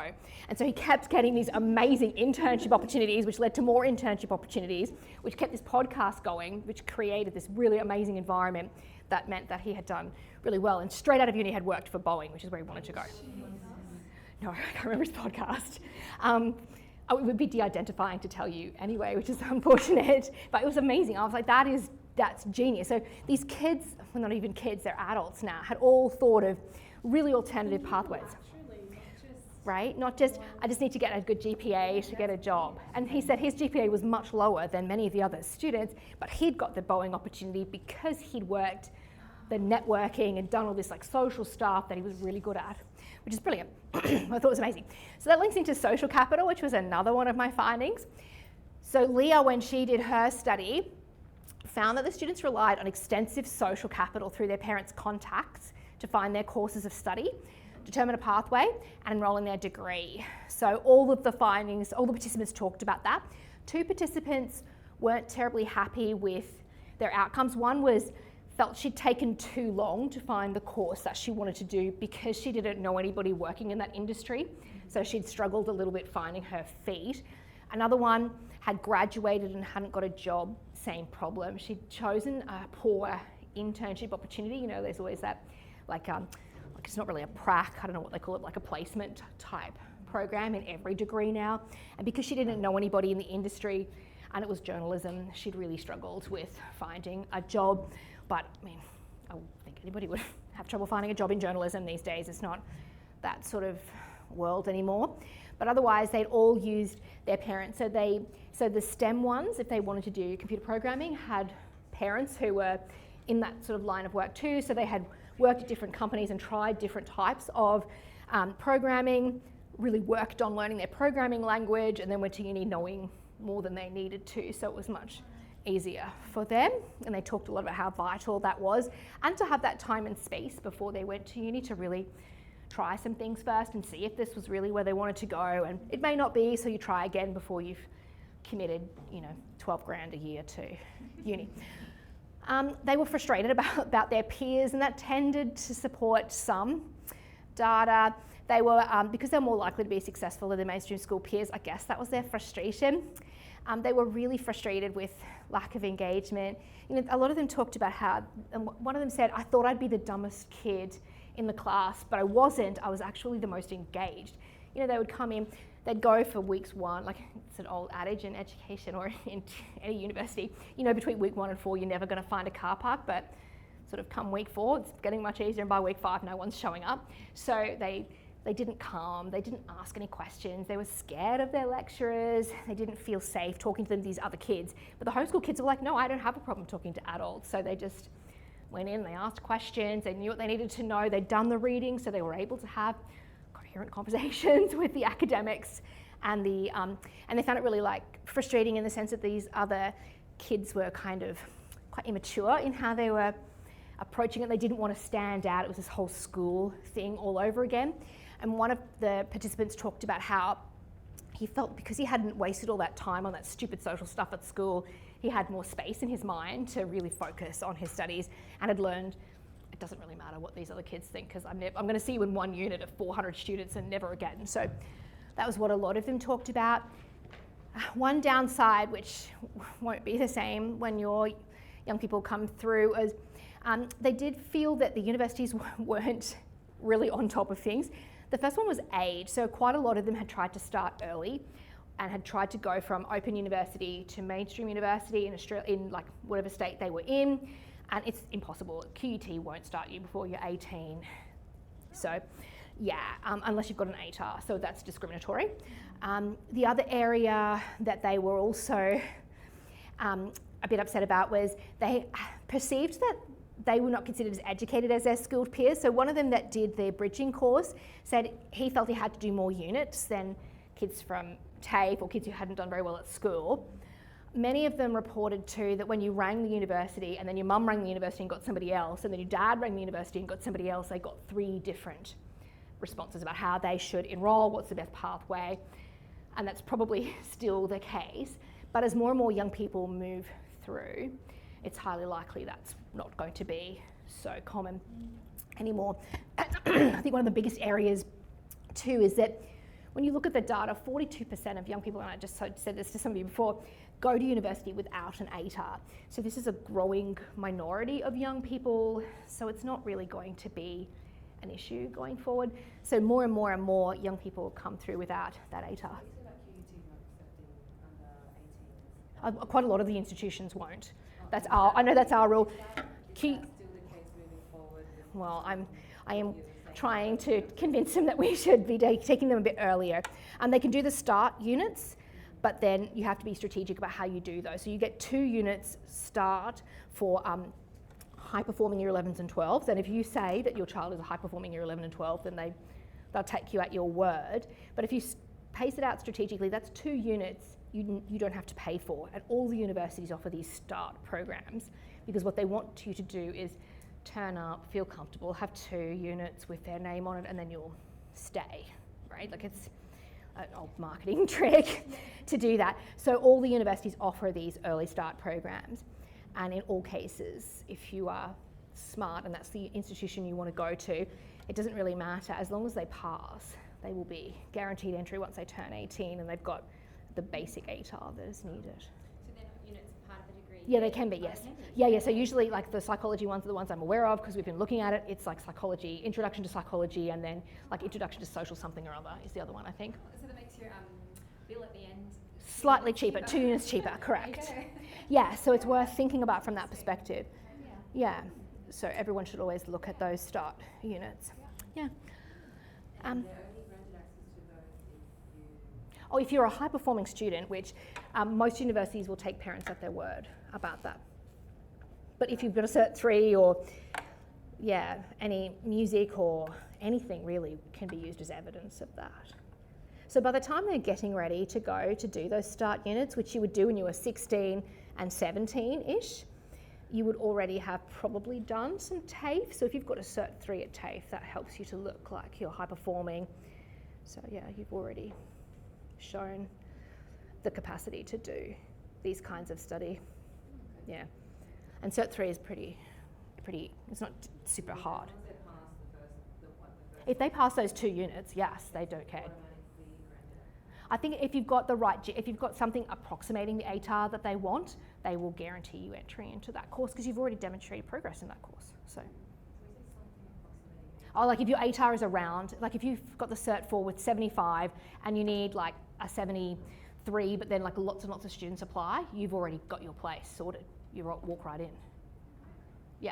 And so he kept getting these amazing internship opportunities, which led to more internship opportunities, which kept this podcast going, which created this really amazing environment that meant that he had done really well. And straight out of uni, he had worked for Boeing, which is where he wanted to go. No, I can't remember his podcast. It would be de-identifying to tell you anyway, which is unfortunate, but it was amazing. I was like, that's genius. So these kids, well, not even kids, they're adults now, had all thought of really alternative pathways. Right? Not just, I just need to get a good GPA to get a job. And he said his GPA was much lower than many of the other students, but he'd got the Boeing opportunity because he'd worked the networking and done all this social stuff that he was really good at, which is brilliant. I thought it was amazing. So that links into social capital, which was another one of my findings. So Leah, when she did her study, found that the students relied on extensive social capital through their parents' contacts to find their courses of study, determine a pathway, and enroll in their degree. So all of the findings, all the participants talked about that. 2 participants weren't terribly happy with their outcomes. One was felt she'd taken too long to find the course that she wanted to do because she didn't know anybody working in that industry. So she'd struggled a little bit finding her feet. Another one had graduated and hadn't got a job, same problem. She'd chosen a poor internship opportunity. You know, there's always that, like it's not really a prac, I don't know what they call it, like a placement type program in every degree now. And because she didn't know anybody in the industry, and it was journalism, she'd really struggled with finding a job. But I mean, I think anybody would have trouble finding a job in journalism these days. It's not that sort of world anymore. But otherwise, they'd all used their parents. So the STEM ones, if they wanted to do computer programming, had parents who were in that sort of line of work too. So they had worked at different companies and tried different types of programming, really worked on learning their programming language, and then went to uni knowing more than they needed to. So it was much easier for them, and they talked a lot about how vital that was, and to have that time and space before they went to uni to really try some things first and see if this was really where they wanted to go. And it may not be, so you try again before you've committed, 12 grand a year to uni. They were frustrated about their peers, and that tended to support some data. They were, because they're more likely to be successful than their mainstream school peers, I guess that was their frustration. They were really frustrated with lack of engagement. A lot of them talked about how, and one of them said, I thought I'd be the dumbest kid in the class, but I wasn't. I was actually the most engaged. They would come in, they'd go for weeks 1, like it's an old adage in education or in any university, between week 1 and 4, you're never going to find a car park, but sort of come week 4, it's getting much easier, and by week 5, no one's showing up. So they didn't come, they didn't ask any questions, they were scared of their lecturers, they didn't feel safe talking to them, these other kids. But the homeschool kids were like, no, I don't have a problem talking to adults. So they just went in, they asked questions, they knew what they needed to know, they'd done the reading, so they were able to have coherent conversations with the academics. And they found it really frustrating in the sense that these other kids were kind of quite immature in how they were approaching it. They didn't want to stand out. It was this whole school thing all over again. And one of the participants talked about how he felt because he hadn't wasted all that time on that stupid social stuff at school, he had more space in his mind to really focus on his studies, and had learned it doesn't really matter what these other kids think, because I'm going to see you in one unit of 400 students and never again. So that was what a lot of them talked about. One downside, which won't be the same when your young people come through, is they did feel that the universities weren't really on top of things. The first one was age. So quite a lot of them had tried to start early and had tried to go from open university to mainstream university in Australia, in like whatever state they were in, and it's impossible. QUT won't start you before you're 18. So yeah, unless you've got an ATAR, so that's discriminatory. The other area that they were also a bit upset about was they perceived that they were not considered as educated as their skilled peers. So one of them that did their bridging course said he felt he had to do more units than kids from TAFE or kids who hadn't done very well at school. Many of them reported too that when you rang the university and then your mum rang the university and got somebody else, and then your dad rang the university and got somebody else, they got 3 different responses about how they should enrol, what's the best pathway, and that's probably still the case. But as more and more young people move through, it's highly likely that's not going to be so common anymore. I think one of the biggest areas too is that when you look at the data, 42% of young people, and I just said this to some of you before, go to university without an ATAR. So this is a growing minority of young people, so it's not really going to be an issue going forward. So more and more and more young people come through without that ATAR. Quite a lot of the institutions won't. I know that's our rule. Well, I am trying to convince them that we should be taking them a bit earlier. They can do the start units, but then you have to be strategic about how you do those. So you get 2 units start for high-performing year 11s and 12s, and if you say that your child is a high-performing year 11 and 12, then they'll take you at your word. But if you pace it out strategically, that's 2 units you don't have to pay for. And all the universities offer these start programs because what they want you to do is turn up, feel comfortable, have 2 units with their name on it, and then you'll stay, right? Like it's an old marketing trick to do that. So all the universities offer these early start programs. And in all cases, if you are smart and that's the institution you want to go to, it doesn't really matter. As long as they pass, they will be guaranteed entry once they turn 18 and they've got the basic ATAR that is needed. So they're not units part of the degree? Yeah, they can be, yes. Yeah, so usually like the psychology ones are the ones I'm aware of because we've been looking at it. It's like psychology, introduction to psychology, and then like introduction to social something or other is the other one, I think. So that makes your bill at the end Slightly cheaper, 2 units cheaper, correct. There you go. Yeah, so it's worth thinking about from that perspective. Yeah. Yeah, so everyone should always look at those start units. Yeah. And they're only granted access to those if you... Oh, if you're a high performing student, which most universities will take parents at their word about that. But if you've got a Cert 3 or, yeah, any music or anything really can be used as evidence of that. So by the time they're getting ready to go to do those start units, which you would do when you were 16 and 17-ish, you would already have probably done some TAFE. So if you've got a Cert 3 at TAFE, that helps you to look like you're high performing. So yeah, you've already shown the capacity to do these kinds of study. Yeah. And Cert 3 is pretty, it's not super hard. Once they pass the first... If they pass those 2 units, yes, they don't care. automatically granted. I think if you've got the right, if you've got something approximating the ATAR that they want, they will guarantee you entry into that course because you've already demonstrated progress in that course. So, So is it something approximating? oh, like if your ATAR is around, like if you've got the Cert 4 with 75 and you need like a 73, but then like lots and lots of students apply, you've already got your place sorted. You walk right in. Yeah,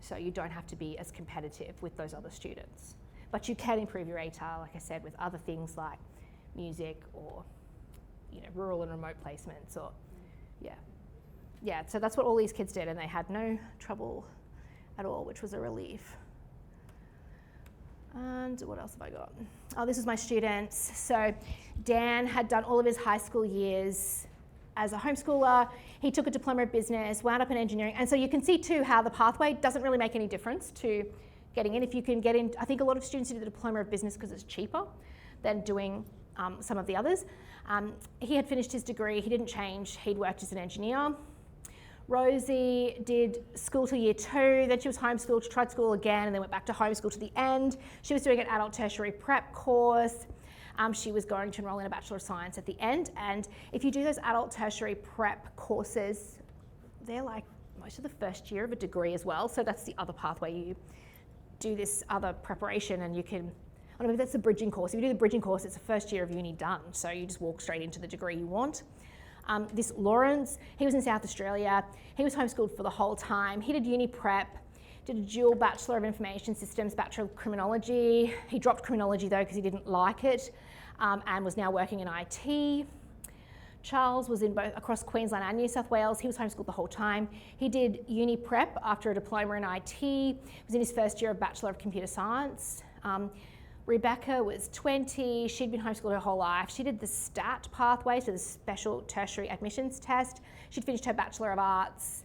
so you don't have to be as competitive with those other students. But you can improve your ATAR, like I said, with other things like music or, you know, rural and remote placements or, yeah. Yeah, so that's what all these kids did and they had no trouble at all, which was a relief. And what else have I got? Oh, this is my students. So Dan had done all of his high school years as a homeschooler. He took a diploma of business, wound up in engineering. And so you can see too how the pathway doesn't really make any difference to getting in. If you can get in, I think a lot of students do the diploma of business because it's cheaper than doing some of the others. He had finished his degree, he didn't change, he'd worked as an engineer. Rosie did school till year 2, then she was homeschooled, she tried school again and then went back to homeschool to the end. She was doing an adult tertiary prep course. She was going to enroll in a Bachelor of Science at the end, and if you do those adult tertiary prep courses, they're like most of the first year of a degree as well, so that's the other pathway. You do this other preparation and you can, I don't know if that's the bridging course. If you do the bridging course, it's the first year of uni done, so you just walk straight into the degree you want. This Lawrence, he was in South Australia. He was homeschooled for the whole time. He did uni prep, did a dual Bachelor of Information Systems, Bachelor of Criminology. He dropped criminology though because he didn't like it and was now working in IT. Charles was in both across Queensland and New South Wales. He was homeschooled the whole time. He did uni prep after a diploma in IT. He was in his first year of Bachelor of Computer Science. Rebecca was 20, she'd been homeschooled her whole life. She did the STAT pathway, so the Special Tertiary Admissions Test. She'd finished her Bachelor of Arts.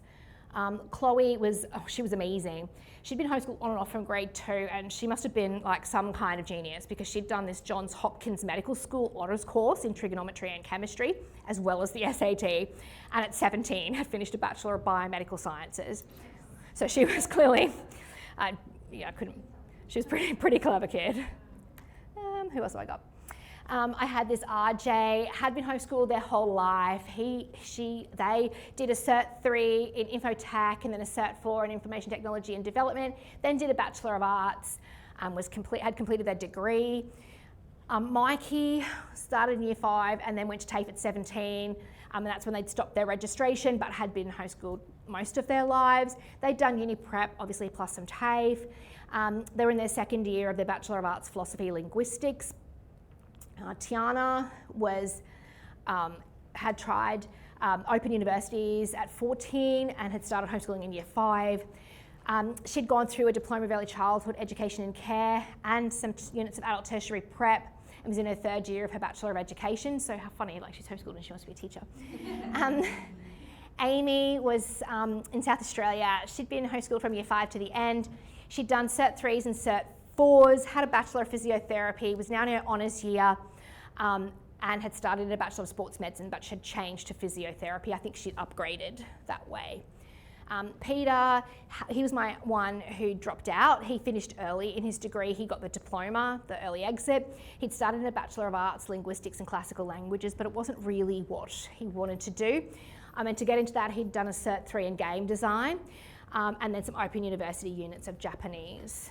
Chloe was, she was amazing. She'd been homeschooled on and off from grade 2 and she must have been like some kind of genius because she'd done this Johns Hopkins Medical School honours course in trigonometry and chemistry as well as the SAT, and at 17 had finished a Bachelor of Biomedical Sciences. So she was clearly, she was pretty clever kid. Who else have I got? I had this RJ, had been homeschooled their whole life. They did a Cert 3 in Infotech and then a Cert 4 in Information Technology and Development, then did a Bachelor of Arts, had completed their degree. Mikey started in year 5 and then went to TAFE at 17, and that's when they'd stopped their registration but had been homeschooled most of their lives. They'd done uni prep, obviously, plus some TAFE. They were in their second year of their Bachelor of Arts Philosophy Linguistics. Tiana had tried open universities at 14 and had started homeschooling in year 5. She'd gone through a diploma of early childhood education and care and some units of adult tertiary prep and was in her third year of her Bachelor of Education. So how funny, like she's homeschooled and she wants to be a teacher. Amy was in South Australia. She'd been homeschooled from year 5 to the end. She'd done Cert 3s and Cert 4s, had a Bachelor of Physiotherapy, was now in her honours year, and had started a Bachelor of Sports Medicine, but she had changed to physiotherapy. I think she'd upgraded that way. Peter, he was my one who dropped out. He finished early in his degree. He got the diploma, the early exit. He'd started in a Bachelor of Arts, Linguistics and Classical Languages, but it wasn't really what he wanted to do. And to get into that, he'd done a Cert 3 in game design, and then some Open University units of Japanese.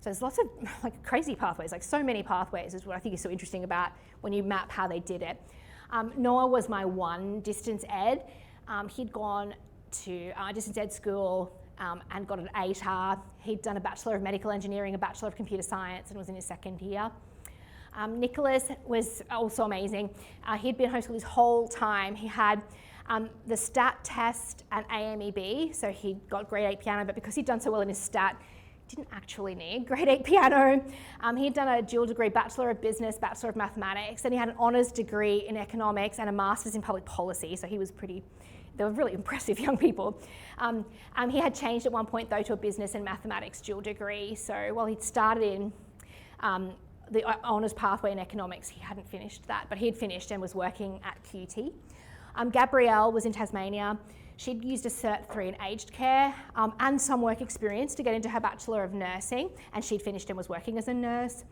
So there's lots of like crazy pathways, like so many pathways is what I think is so interesting about when you map how they did it. Noah was my one distance ed. He'd gone to distance ed school and got an ATAR. He'd done a Bachelor of Medical Engineering, a Bachelor of Computer Science, and was in his second year. Nicholas was also amazing. He'd been homeschooled his whole time. He had the STAT test and AMEB, so he got grade 8 piano, but because he'd done so well in his STAT, didn't actually need grade 8 piano. He'd done a dual degree, Bachelor of Business, Bachelor of Mathematics, and he had an honours degree in Economics and a Master's in Public Policy, so he was they were really impressive young people. He had changed at one point though to a Business and Mathematics dual degree, so while he'd started in the honours pathway in Economics, he hadn't finished that, but he'd finished and was working at QT. Gabrielle was in Tasmania. She'd used a Cert 3 in aged care and some work experience to get into her Bachelor of Nursing, and she'd finished and was working as a nurse.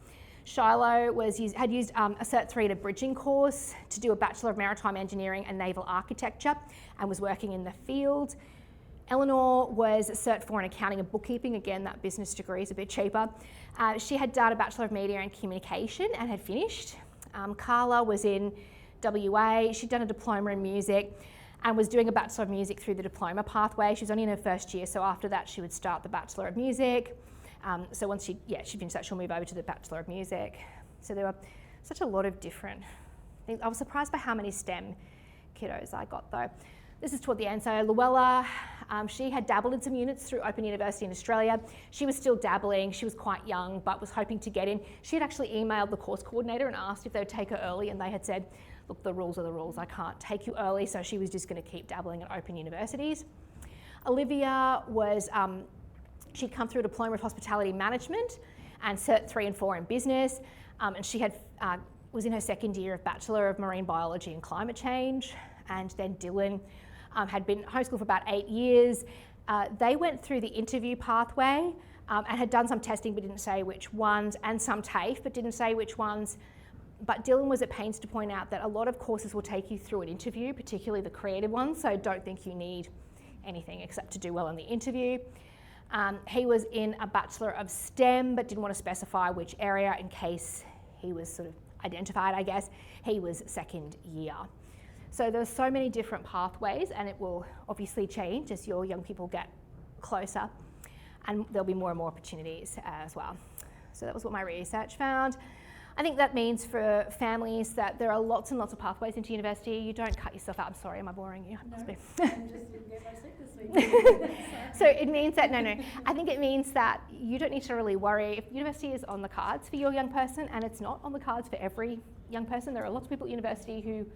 Shiloh had used a Cert 3 in a bridging course to do a Bachelor of Maritime Engineering and Naval Architecture and was working in the field. Eleanor was Cert 4 in Accounting and Bookkeeping. Again, that business degree is a bit cheaper. She had done a Bachelor of Media and Communication and had finished. Carla was in WA. She'd done a Diploma in Music and was doing a Bachelor of Music through the diploma pathway. She was only in her first year, so after that she would start the Bachelor of Music. So once she finished that, she'll move over to the Bachelor of Music. So there were such a lot of different things. I was surprised by how many STEM kiddos I got though. This is toward the end. So Luella, she had dabbled in some units through Open University in Australia. She was still dabbling. She was quite young, but was hoping to get in. She had actually emailed the course coordinator and asked if they would take her early, and they had said, look, the rules are the rules. I can't take you early. So she was just going to keep dabbling at Open Universities. Olivia was, she'd come through a Diploma of Hospitality Management and Cert 3 and 4 in Business. And she had was in her second year of Bachelor of Marine Biology and Climate Change. And then Dylan had been homeschooled for about 8 years. They went through the interview pathway and had done some testing but didn't say which ones, and some TAFE but didn't say which ones. But Dylan was at pains to point out that a lot of courses will take you through an interview, particularly the creative ones, so don't think you need anything except to do well in the interview. He was in a Bachelor of STEM but didn't want to specify which area in case he was sort of identified, I guess. He was second year. So there are so many different pathways, and it will obviously change as your young people get closer, and there'll be more and more opportunities as well. So that was what my research found. I think that means for families that there are lots and lots of pathways into university. You don't cut yourself out. I'm sorry, am I boring you? No, I just didn't get my sick this week. So it means that, I think it means that you don't need to really worry if university is on the cards for your young person, and it's not on the cards for every young person. There are lots of people at university who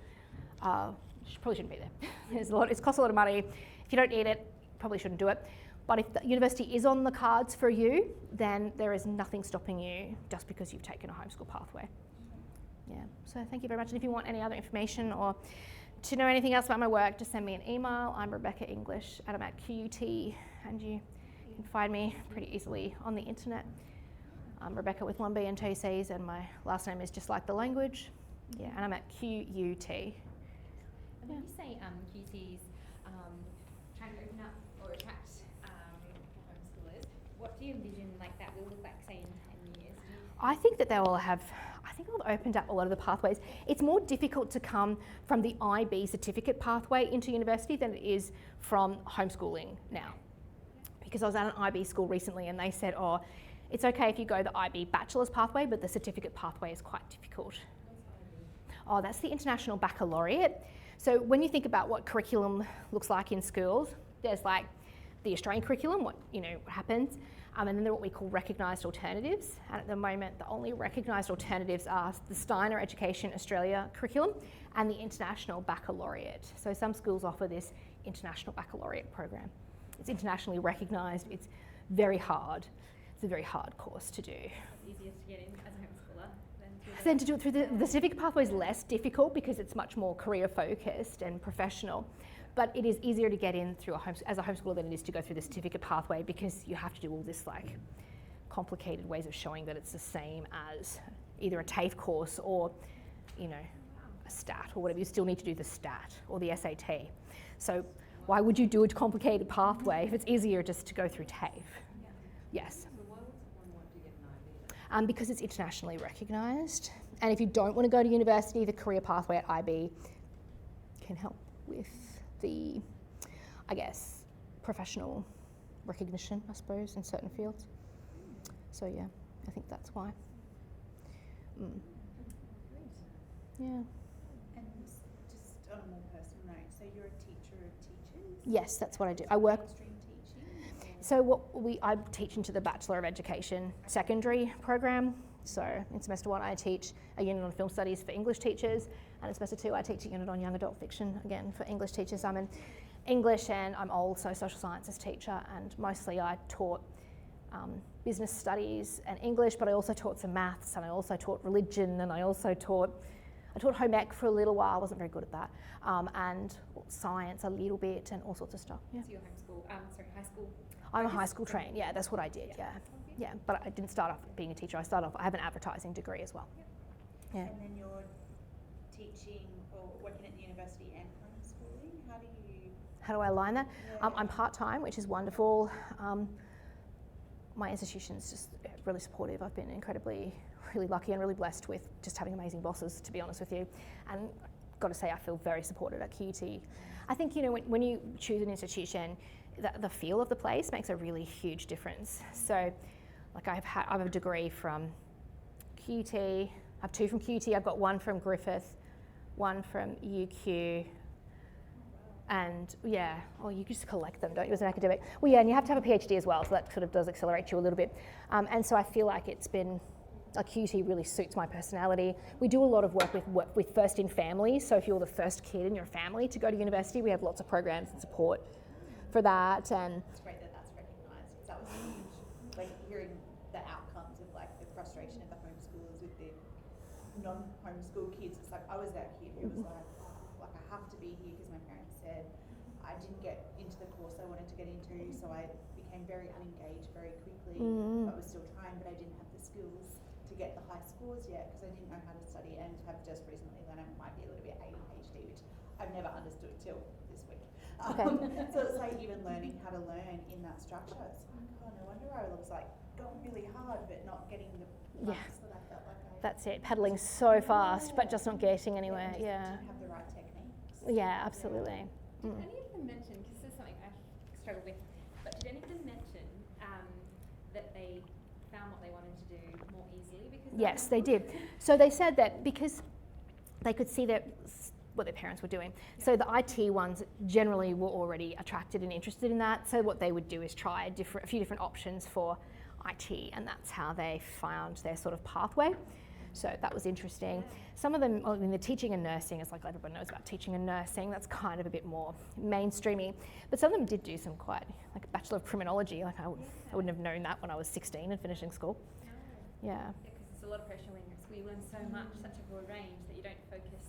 probably shouldn't be there. It costs a lot of money. If you don't need it, probably shouldn't do it. But if the university is on the cards for you, then there is nothing stopping you just because you've taken a homeschool pathway. Yeah, so thank you very much. And if you want any other information or to know anything else about my work, just send me an email. I'm Rebecca English and I'm at QUT, and you can find me pretty easily on the internet. I'm Rebecca with 1B and 2 Cs, and my last name is just like the language. Yeah, and I'm at QUT. And when you say QT's trying to open up or attract homeschoolers, what do you envision like that will look like, say, in 10 years? I think that they've opened up a lot of the pathways. It's more difficult to come from the IB certificate pathway into university than it is from homeschooling now. Because I was at an IB school recently and they said, oh, it's okay if you go the IB bachelor's pathway, but the certificate pathway is quite difficult. Oh, that's the International Baccalaureate. So when you think about what curriculum looks like in schools, there's like the Australian curriculum, what happens, and then there are what we call recognised alternatives. And at the moment, the only recognised alternatives are the Steiner Education Australia curriculum and the International Baccalaureate. So some schools offer this International Baccalaureate program. It's internationally recognised. It's very hard. It's a very hard course to do. It's easiest to get in as a homeschooler Then to do it through the certificate pathway is less difficult because it's much more career focused and professional. But it is easier to get in through as a homeschooler than it is to go through the certificate pathway, because you have to do all this like complicated ways of showing that it's the same as either a TAFE course or, you know, a STAT or whatever. You still need to do the STAT or the SAT. So why would you do a complicated pathway if it's easier just to go through TAFE? Yes. So why would someone want to get an IB? Because it's internationally recognised. And if you don't want to go to university, the career pathway at IB can help with the, I guess, professional recognition, I suppose, in certain fields. So yeah, I think that's why. Yeah. And just on a more personal note, so you're a teacher of teachers? Yes, that's what I do. I work. Mainstream teaching? So I teach into the Bachelor of Education secondary program. So in semester 1 I teach a unit on film studies for English teachers, and in semester 2 I teach a unit on young adult fiction, again for English teachers. I'm in English and I'm also social sciences teacher, and mostly I taught business studies and English, but I also taught some maths, and I also taught religion, and I taught home ec for a little while. I wasn't very good at that, and science a little bit, and all sorts of stuff. Yeah. So you're high school. I'm a high school trained. Yeah, that's what I did. Yeah, but I didn't start off being a teacher. I have an advertising degree as well. Yeah. And then you're teaching or working at the university and homeschooling. How do I align that? Yeah. I'm part-time, which is wonderful. My institution's just really supportive. I've been really lucky and really blessed with just having amazing bosses, to be honest with you. And got to say, I feel very supported at QUT. I think, you know, when you choose an institution, the feel of the place makes a really huge difference. So, like I have a degree from QUT, I have 2 from QUT, I've got 1 from Griffith, 1 from UQ, and yeah, you just collect them, don't you, as an academic? Well, yeah, and you have to have a PhD as well, so that sort of does accelerate you a little bit. And so I feel like QUT really suits my personality. We do a lot of work with first in families, so if you're the first kid in your family to go to university, we have lots of programs and support for that. And It's great that that's recognised, because that was huge. Like hearing the outcomes of like the frustration of the homeschoolers with the non-homeschool kids. It's like I was that kid who was like I have to be here because my parents said. I didn't get into the course I wanted to get into, so I became very unengaged very quickly. I was still trying, but I didn't have the skills to get the high scores yet because I didn't know how to study, and have just recently learned I might be a little bit ADHD, which I've never understood till this week. Okay. So it's like even learning how to learn in that structure. It's like, oh, no wonder I was like going really hard but not getting the marks that I felt like I that's it, pedaling so fast, but just not getting anywhere. just Yeah. didn't have the right techniques. Yeah, absolutely. Did any of them mention, because this is something I struggle with, but did any of them mention that they found what they wanted to do more easily? Because Yes, they did. So they said that because they could see what their parents were doing. So the IT ones generally were already attracted and interested in that. So what they would do is try a few different options for IT, and that's how they found their sort of pathway. So that was interesting. Some of them, I mean, the teaching and nursing is like everyone knows about teaching and nursing. That's kind of a bit more mainstreamy. But some of them did do some quite, like Bachelor of Criminology. Like I wouldn't have known that when I was 16 and finishing school. Yeah. Because there's a lot of pressure when you're at school. You learn so much, such a broad range, that you don't focus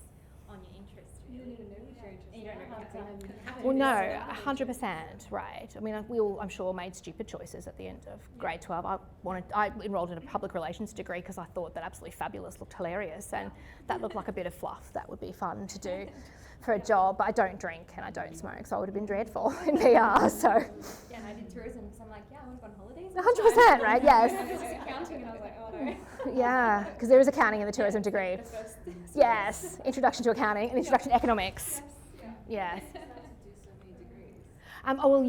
on your interests You really. don't even know what you're interested You don't know in. exactly. Well, no, 100%, right. I mean, we all, I'm sure, made stupid choices at the end of grade 12. I enrolled in a public relations degree because I thought that Absolutely Fabulous looked hilarious, and that looked like a bit of fluff that would be fun to do for a job. But I don't drink and I don't smoke, so I would have been dreadful in PR. So Yeah, and I did tourism because I'm like, I want to go on holidays. 100%, right? Yes. And this is accounting, and I was like, oh no. Yeah, because there is accounting in the tourism degree. The first Yes, introduction to accounting and introduction to economics. Yes. How to do so many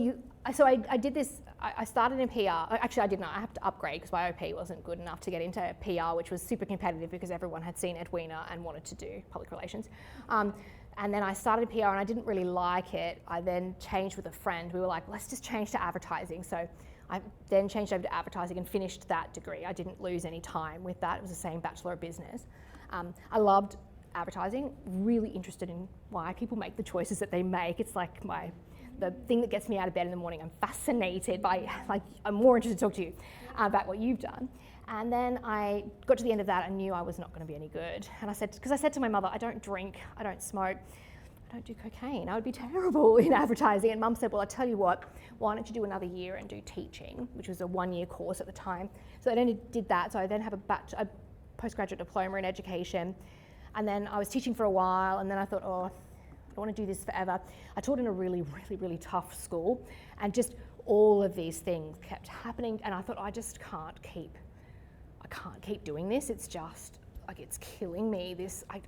degrees? So I did this. I started in PR. Actually, I did not. I have to upgrade because my OP wasn't good enough to get into PR, which was super competitive because everyone had seen Edwina and wanted to do public relations. And then I started PR and I didn't really like it. I then changed with a friend. We were like, let's just change to advertising. So I then changed over to advertising and finished that degree. I didn't lose any time with that. It was the same Bachelor of Business. I loved advertising, really interested in why people make the choices that they make. It's like the thing that gets me out of bed in the morning. I'm fascinated by, I'm more interested to talk to you about what you've done. And then I got to the end of that and knew I was not going to be any good. And I said to my mother, I don't drink, I don't smoke, I don't do cocaine. I would be terrible in advertising. And Mum said, well, I tell you what, why don't you do another year and do teaching, which was a 1-year course at the time. So I then did that. So I then have a postgraduate diploma in education. And then I was teaching for a while, and then I thought, oh, I don't want to do this forever. I taught in a really, really, really tough school, and just all of these things kept happening, and I thought, I can't keep doing this. It's just, like, it's killing me.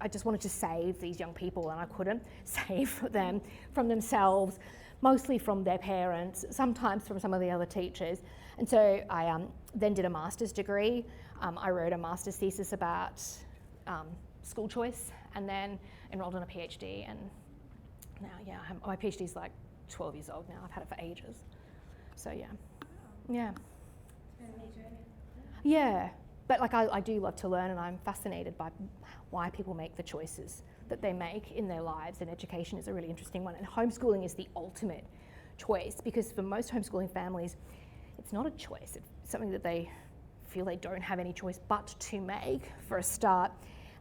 I just wanted to save these young people, and I couldn't save them from themselves, mostly from their parents, sometimes from some of the other teachers. And so I then did a master's degree. I wrote a master's thesis about school choice, and then enrolled in a PhD, and now, yeah, my PhD is like 12 years old now. I've had it for ages. So yeah. Yeah, but like I do love to learn, and I'm fascinated by why people make the choices that they make in their lives, and education is a really interesting one. And homeschooling is the ultimate choice, because for most homeschooling families, it's not a choice. It's something that they feel they don't have any choice but to make, for a start.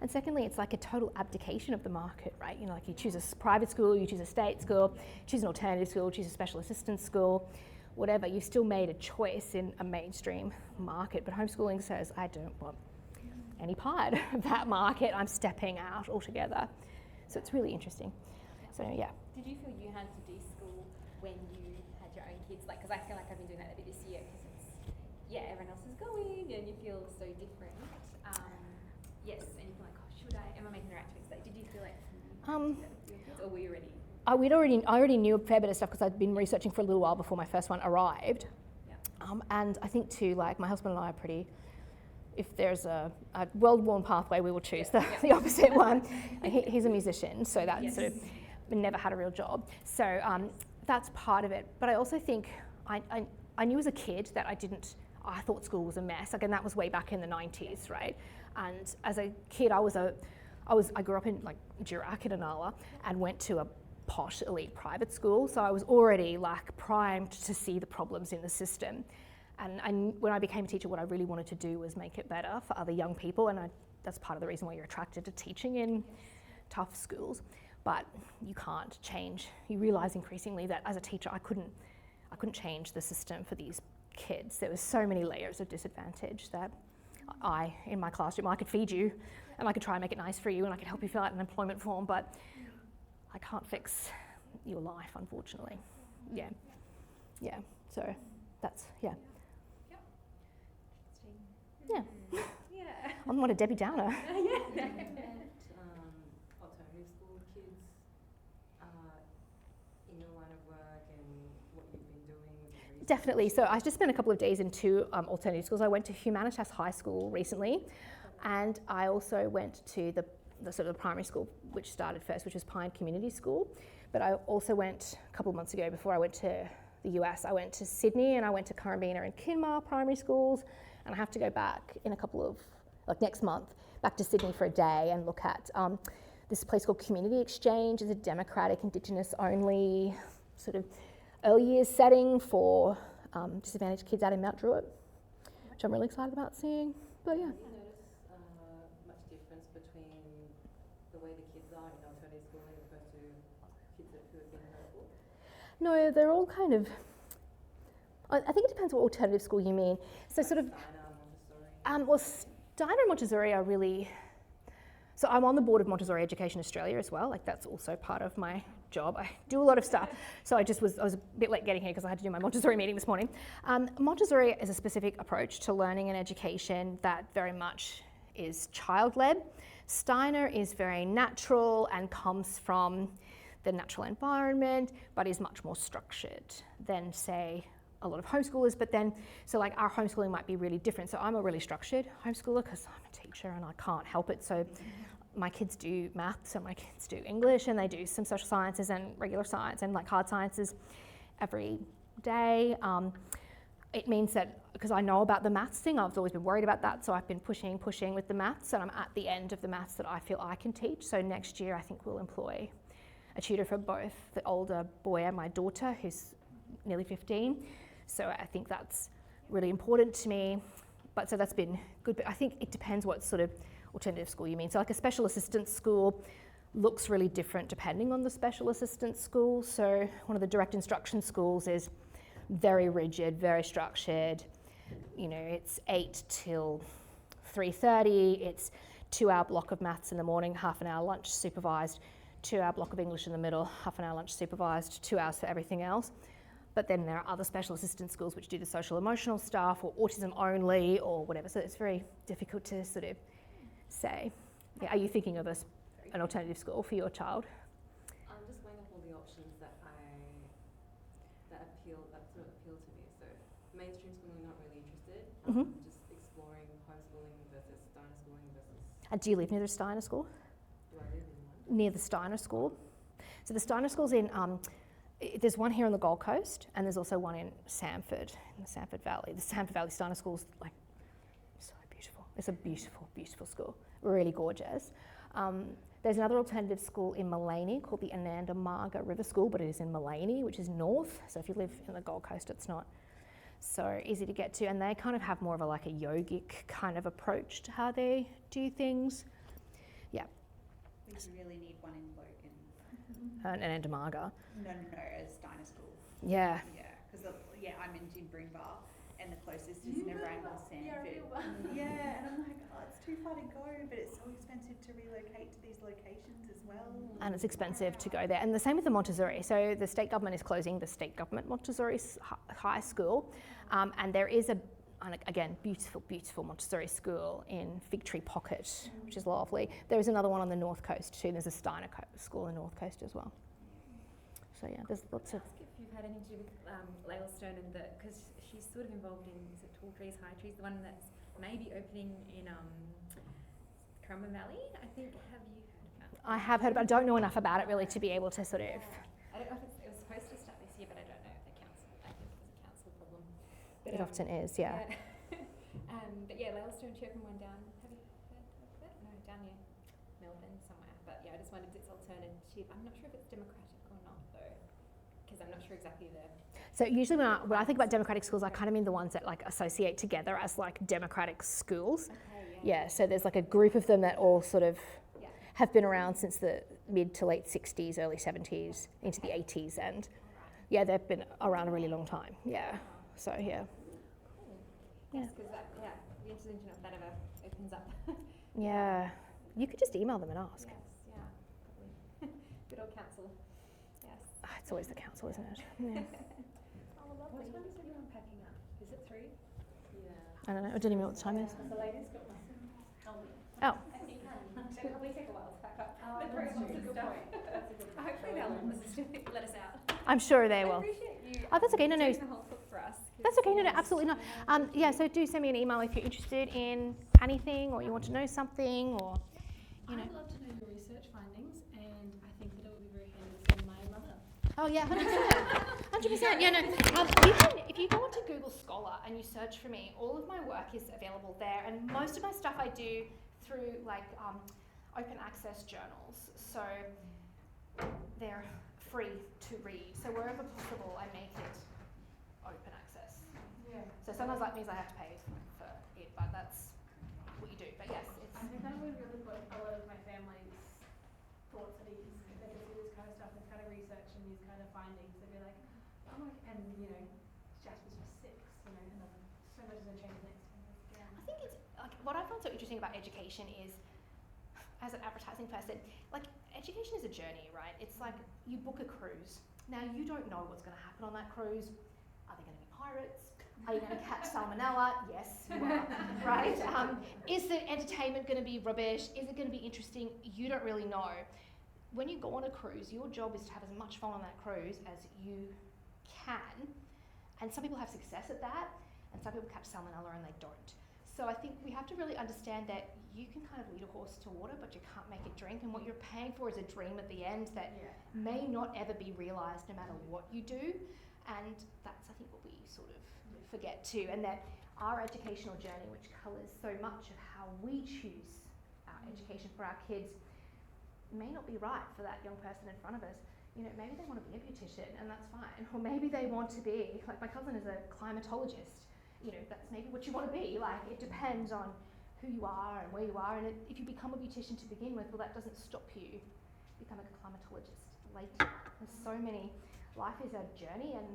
And secondly, it's like a total abdication of the market, right? You know, like you choose a private school, you choose a state school, choose an alternative school, choose a special assistance school, whatever. You've still made a choice in a mainstream market. But homeschooling says, I don't want any part of that market. I'm stepping out altogether. So it's really interesting. So yeah. Did you feel you had to de-school when you had your own kids? Like, because I feel like I've been doing that a bit this year, because it's, everyone else is going and you feel so different. Yes, and you feel like, oh, should I? Am I making the right choice? Like, did you feel like you did that with your kids, or were you ready? I already knew a fair bit of stuff, because I'd been researching for a little while before my first one arrived. Yeah. And I think too, like, my husband and I are pretty, if there's a well-worn pathway, we will choose the opposite one. And he's a musician, so that's sort of never had a real job. So that's part of it. But I also think I knew as a kid that I thought school was a mess. Like, and that was way back in the 90s, right? And as a kid, I grew up in like Durack in Inala, and went to a posh elite private school. So I was already like primed to see the problems in the system. And when I became a teacher, what I really wanted to do was make it better for other young people. And that's part of the reason why you're attracted to teaching in tough schools. But you can't change. You realise increasingly that as a teacher, I couldn't change the system for these kids. There were so many layers of disadvantage that in my classroom, I could feed you, and I could try and make it nice for you, and I could help you fill out an employment form, but I can't fix your life, unfortunately. Yeah. So that's, yeah. Yeah. I'm not a Debbie Downer. Alternative school kids in your line of work and what you've been doing? Definitely. So I just spent a couple of days in 2 alternative schools. I went to Humanitas High School recently, and I also went to the sort of the primary school which started first, which was Pine Community School. But I also went a couple of months ago, before I went to the US, I went to Sydney, and I went to Currumbina and Kinmar primary schools, and I have to go back in a couple of, like next month, back to Sydney for a day and look at this place called Community Exchange. It's a democratic, Indigenous only sort of early years setting for disadvantaged kids out in Mount Druitt, which I'm really excited about seeing. But yeah. Have you noticed much difference between the way the kids are in alternative schooling as opposed to kids who have been in high school? No, they're all kind of, I think it depends what alternative school you mean. So sort of, well, Steiner and Montessori are really, so I'm on the board of Montessori Education Australia as well. Like, that's also part of my job. I do a lot of stuff. So I was a bit late getting here because I had to do my Montessori meeting this morning. Montessori is a specific approach to learning and education that very much is child-led. Steiner is very natural and comes from the natural environment, but is much more structured than, say, a lot of homeschoolers. But then, so like our homeschooling might be really different. So I'm a really structured homeschooler because I'm a teacher and I can't help it. So my kids do maths and my kids do English, and they do some social sciences and regular science and like hard sciences every day. It means that because I know about the maths thing, I've always been worried about that. So I've been pushing with the maths, and I'm at the end of the maths that I feel I can teach. So next year I think we'll employ a tutor for both the older boy and my daughter, who's nearly 15. So I think that's really important to me. But so that's been good. But I think it depends what sort of alternative school you mean. So like a special assistance school, looks really different depending on the special assistance school. So one of the direct instruction schools is very rigid, very structured. You know, it's 8 till 3:30. It's 2-hour block of maths in the morning, half an hour lunch supervised, 2-hour block of English in the middle, half an hour lunch supervised, 2 hours for everything else. But then there are other special assistance schools which do the social emotional stuff or autism only or whatever. So it's very difficult to sort of say. Yeah, are you thinking of an alternative school for your child? I'm just weighing up all the options that sort of appeal to me. So mainstream schooling, not really interested. Just exploring homeschooling versus Steiner schooling versus. And do you live near the Steiner school? Do I live in one? Near the Steiner school. So the Steiner school's in, there's one here on the Gold Coast and there's also one in Samford, in the Samford Valley. The Samford Valley Steiner school's like so beautiful. It's a beautiful, beautiful school, really gorgeous. There's another alternative school in Mullaney called the Ananda Marga River School, but it is in Mullaney, which is north. So if you live in the Gold Coast, it's not so easy to get to. And they kind of have more of a like a yogic kind of approach to how they do things. Yeah. We really need one in Logan. Ananda Marga. No, as Steiner school. Yeah. Yeah, because I'm in Brinbar, and the closest is Narangba Sanford. Yeah, and I'm like, oh, it's too far to go, but it's so expensive to relocate to these locations as well. And it's expensive to go there. And the same with the Montessori. So the state government is closing the state government Montessori high school. And there is again, beautiful, beautiful Montessori school in Fig Tree Pocket, which is lovely. There is another one on the North Coast too. There's a Steiner school on the North Coast as well. So yeah, there's lots of. Ask if you've had anything to do with Lailstone and because she's sort of involved in, is it Tall Trees, High Trees, the one that's maybe opening in Currumbin Valley, I think. Have you heard about that? I have heard, but I don't know enough about it really to be able to sort of. I don't know if it was supposed to start this year, but I don't know if the council. I think it was a council problem. But, It often is, yeah. But yeah, Lailstone, she opened one down. Have you heard of that? No, down near Melbourne somewhere. But yeah, I just wondered if it's alternative. I'm not sure if it's democratic or not though, because I'm not sure exactly the. So usually when I think about democratic schools, I kind of mean the ones that like associate together as like democratic schools. Okay, Yeah, so there's like a group of them that all sort of have been around since the mid to late 60s, early 70s, into the 80s, and yeah, they've been around a really long time. Yeah, so yeah. Yes, because be interesting to know if that ever opens up. Yeah, you could just email them and ask. Yes, yeah, probably. Good old council. Yes. It's always the council, isn't it? Yeah. What time is everyone packing up? Is it 3? Yeah. I don't know. I don't even know what the time is. The ladies got my helmet. Oh, It'll probably take a while to pack up. Oh, The that's very a good stuff. point. That's a good point. Hopefully they'll let us out. I'm sure they I will. appreciate you. Oh, that's okay. No, no. doing the whole talk for us. That's okay. No, no, absolutely not. Yeah, so do send me an email if you're interested in anything or you want to know something or, you know. I'd love to know your research findings, and I think that it would be very handy to send my mother. Oh yeah, 100%. 100%. Yeah, no. If you go onto Google Scholar and you search for me, all of my work is available there, and most of my stuff I do through like open access journals. So they're free to read. So wherever possible, I make it open access. Yeah. So sometimes that means I have to pay for it, but that's what you do. But yes, it's. I think that would really put a lot of my family's thoughts at ease. If they could see this kind of stuff, this kind of research and these kind of findings, they'd be like, oh my, and Jasper's just 6, and then so much is going to change the next 10 years again. I think it's like what I found so interesting about education is, as an advertising person, like education is a journey, right? It's like you book a cruise. Now you don't know what's going to happen on that cruise. Are there going to be pirates? Are you going to catch salmonella? Yes, you are, right? Is the entertainment going to be rubbish? Is it going to be interesting? You don't really know. When you go on a cruise, your job is to have as much fun on that cruise as you can. And some people have success at that, and some people catch salmonella and they don't. So I think we have to really understand that you can kind of lead a horse to water, but you can't make it drink. And what you're paying for is a dream at the end that may not ever be realised no matter what you do. And that's, I think, what we sort of forget too. And that our educational journey, which colours so much of how we choose our education for our kids, may not be right for that young person in front of us. Maybe they want to be a beautician, and that's fine. Or maybe they want to be, like my cousin is a climatologist. That's maybe what you want to be. Like, it depends on who you are and where you are. And if you become a beautician to begin with, well, that doesn't stop you become a climatologist later. There's so many, life is a journey, and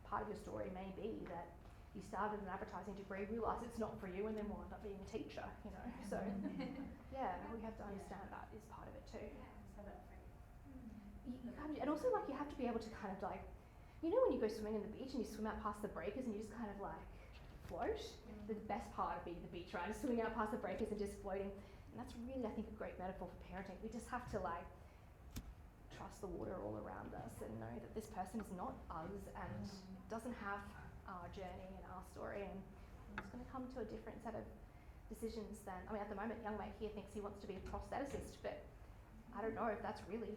part of your story may be that you started an advertising degree, realise it's not for you, and then will end up being a teacher, you know. So yeah, we have to understand that is part of it too. You kind of, and also like you have to be able to kind of like, you know, when you go swimming in the beach and you swim out past the breakers and you just kind of like float. The best part of being the beach, right, is swimming out past the breakers and just floating. And that's really, I think, a great metaphor for parenting. We just have to like trust the water all around us and know that this person is not us and doesn't have our journey and our story, and is going to come to a different set of decisions than, I mean, at the moment, young mate here thinks he wants to be a prostheticist, but I don't know if that's really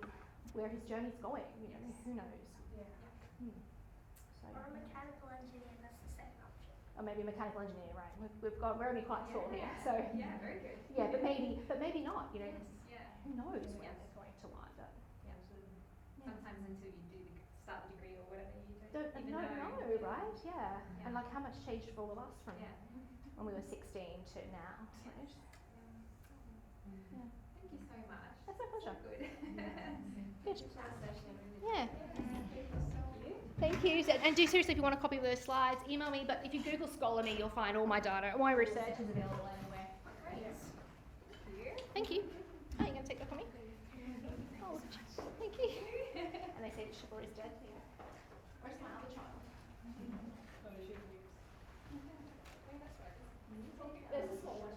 where his journey's going, you know, who knows. Yeah. So, Or a mechanical engineer, that's the second option. or maybe a mechanical engineer, right? We're only quite tall here, so Yeah, very good. yeah, but maybe not, you know. Yeah. Who knows where Yes. they're going to wind up. Yeah. Sometimes until you do start the degree or whatever, you Don't even know, know. right? Yeah. Yeah. And like how much changed for all of us from Yeah. when we were 16 to now, right? Yeah. Thank you so much. That's my pleasure. So good. Good. Session, really Yeah. good. Thank you. And do seriously, if you want a copy of those slides, email me. But if you Google Scholar Me, you'll find all my data. My research is available anywhere. Thank you. Oh, you going to take that from me? Oh, thank you. And they say that sugar is dead. Where's my other child? There's a small one.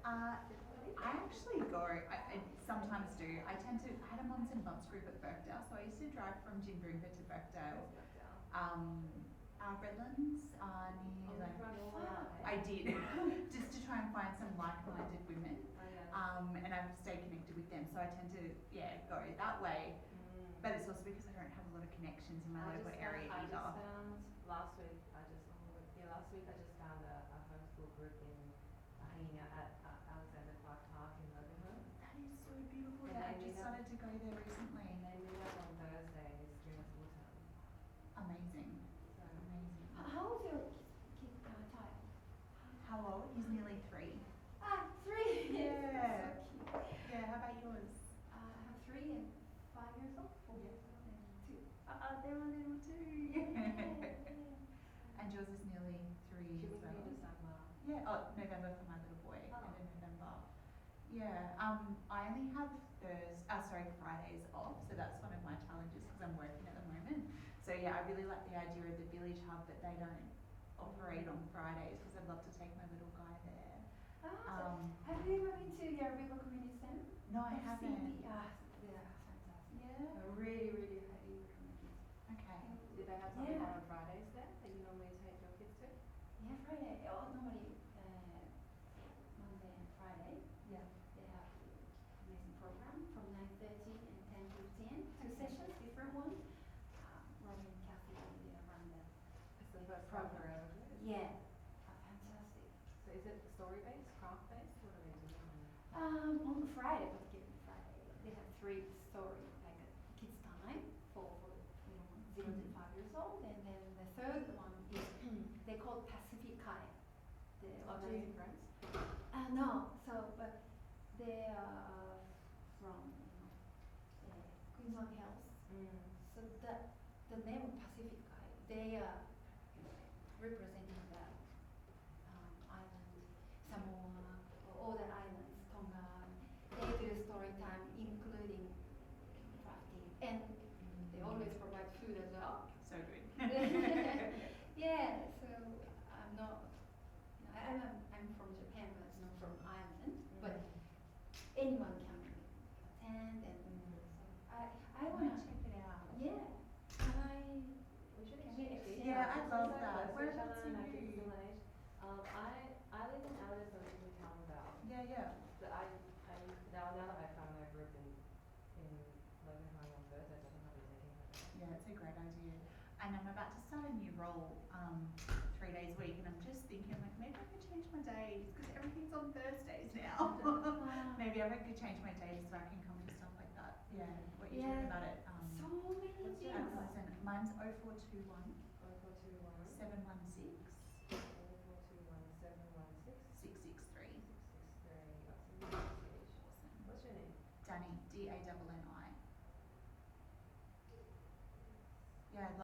I actually go, I sometimes do. I had a mums and bumps group at Birkdale, so I used to drive from Jinboomba to Birkdale. Redlands, near I did, just to try and find some like-minded women. And I've stayed connected with them, so I tend to, go that way. But it's also because I don't have a lot of connections in my local area either. Last week I just found a homeschool group hanging out at Alexander Clark Park in Leavenworth. That is so beautiful. And I they just meet up- started to go there recently. And they meet up on Thursdays during the school term. Amazing. So Amazing. How old is your kid, child? How old? He's nearly 3. 3. Yeah. So cute. Yeah, how about yours? I have 3 and 5 years old. 4 Yeah. years old and 2. They're a little too. And yours is nearly 3 she as was well. in December. Yeah, November for my little boy, Oh. end of November. Yeah, I only have Fridays off, so that's one of my challenges because I'm working at the moment. So yeah, I really like the idea of the village hub, but they don't operate on Fridays because I'd love to take my little guy there. Have you ever been to Yarriba Community Center? No, I haven't. they are fantastic. Yeah. I really, really highly recommend it. Okay. Did they have something Yeah. on Fridays there that you normally take your kids to? Yeah, Friday. Normally Monday and Friday. Yeah. They have amazing program from 9:30 and 10 to 10. 2 sessions, different ones. Robin and Kathy, they run that. It's the first Program. time I've ever Yeah, fantastic. So is it story based, craft based? What are they doing? On Friday, particularly Friday, they have 3 stories, like a kids time for little ones, 0 to 5 years old, and then the third one is they call Pacific Kai. Amazing friends. No, but they are from Queensland Hills. So the name Pacific Kai, they are representing the island, Samoa, or all the islands, Tonga. They do story time, including crafting, and they always provide food as well. So good. Yeah, so I'm not. I'm from Japan, but not from Ireland. But anyone can attend, and so I wanna check it out. Yeah, can I? We should Can we exchange exchange? Yeah, I'd love So that. close to each Whereabouts other and are our kids you? are similar age. I live in Alice, so it's in Calmavale. Yeah. But now that I found my group in Leavenworth on Thursdays, I think I'll be taking her there. Yeah, it's a great idea. And I'm about to start a new role 3 days a week, and I'm just thinking, like, maybe I could change my days because everything's on Thursdays now. Maybe I could change my days so I can come to stuff like that. Yeah, what you're talking about it. So many What's your things. number? Listen, mine's 0421 0421 716 0421 716 663. 663. That's a new pronunciation. What's your DANNI. Yeah, I'd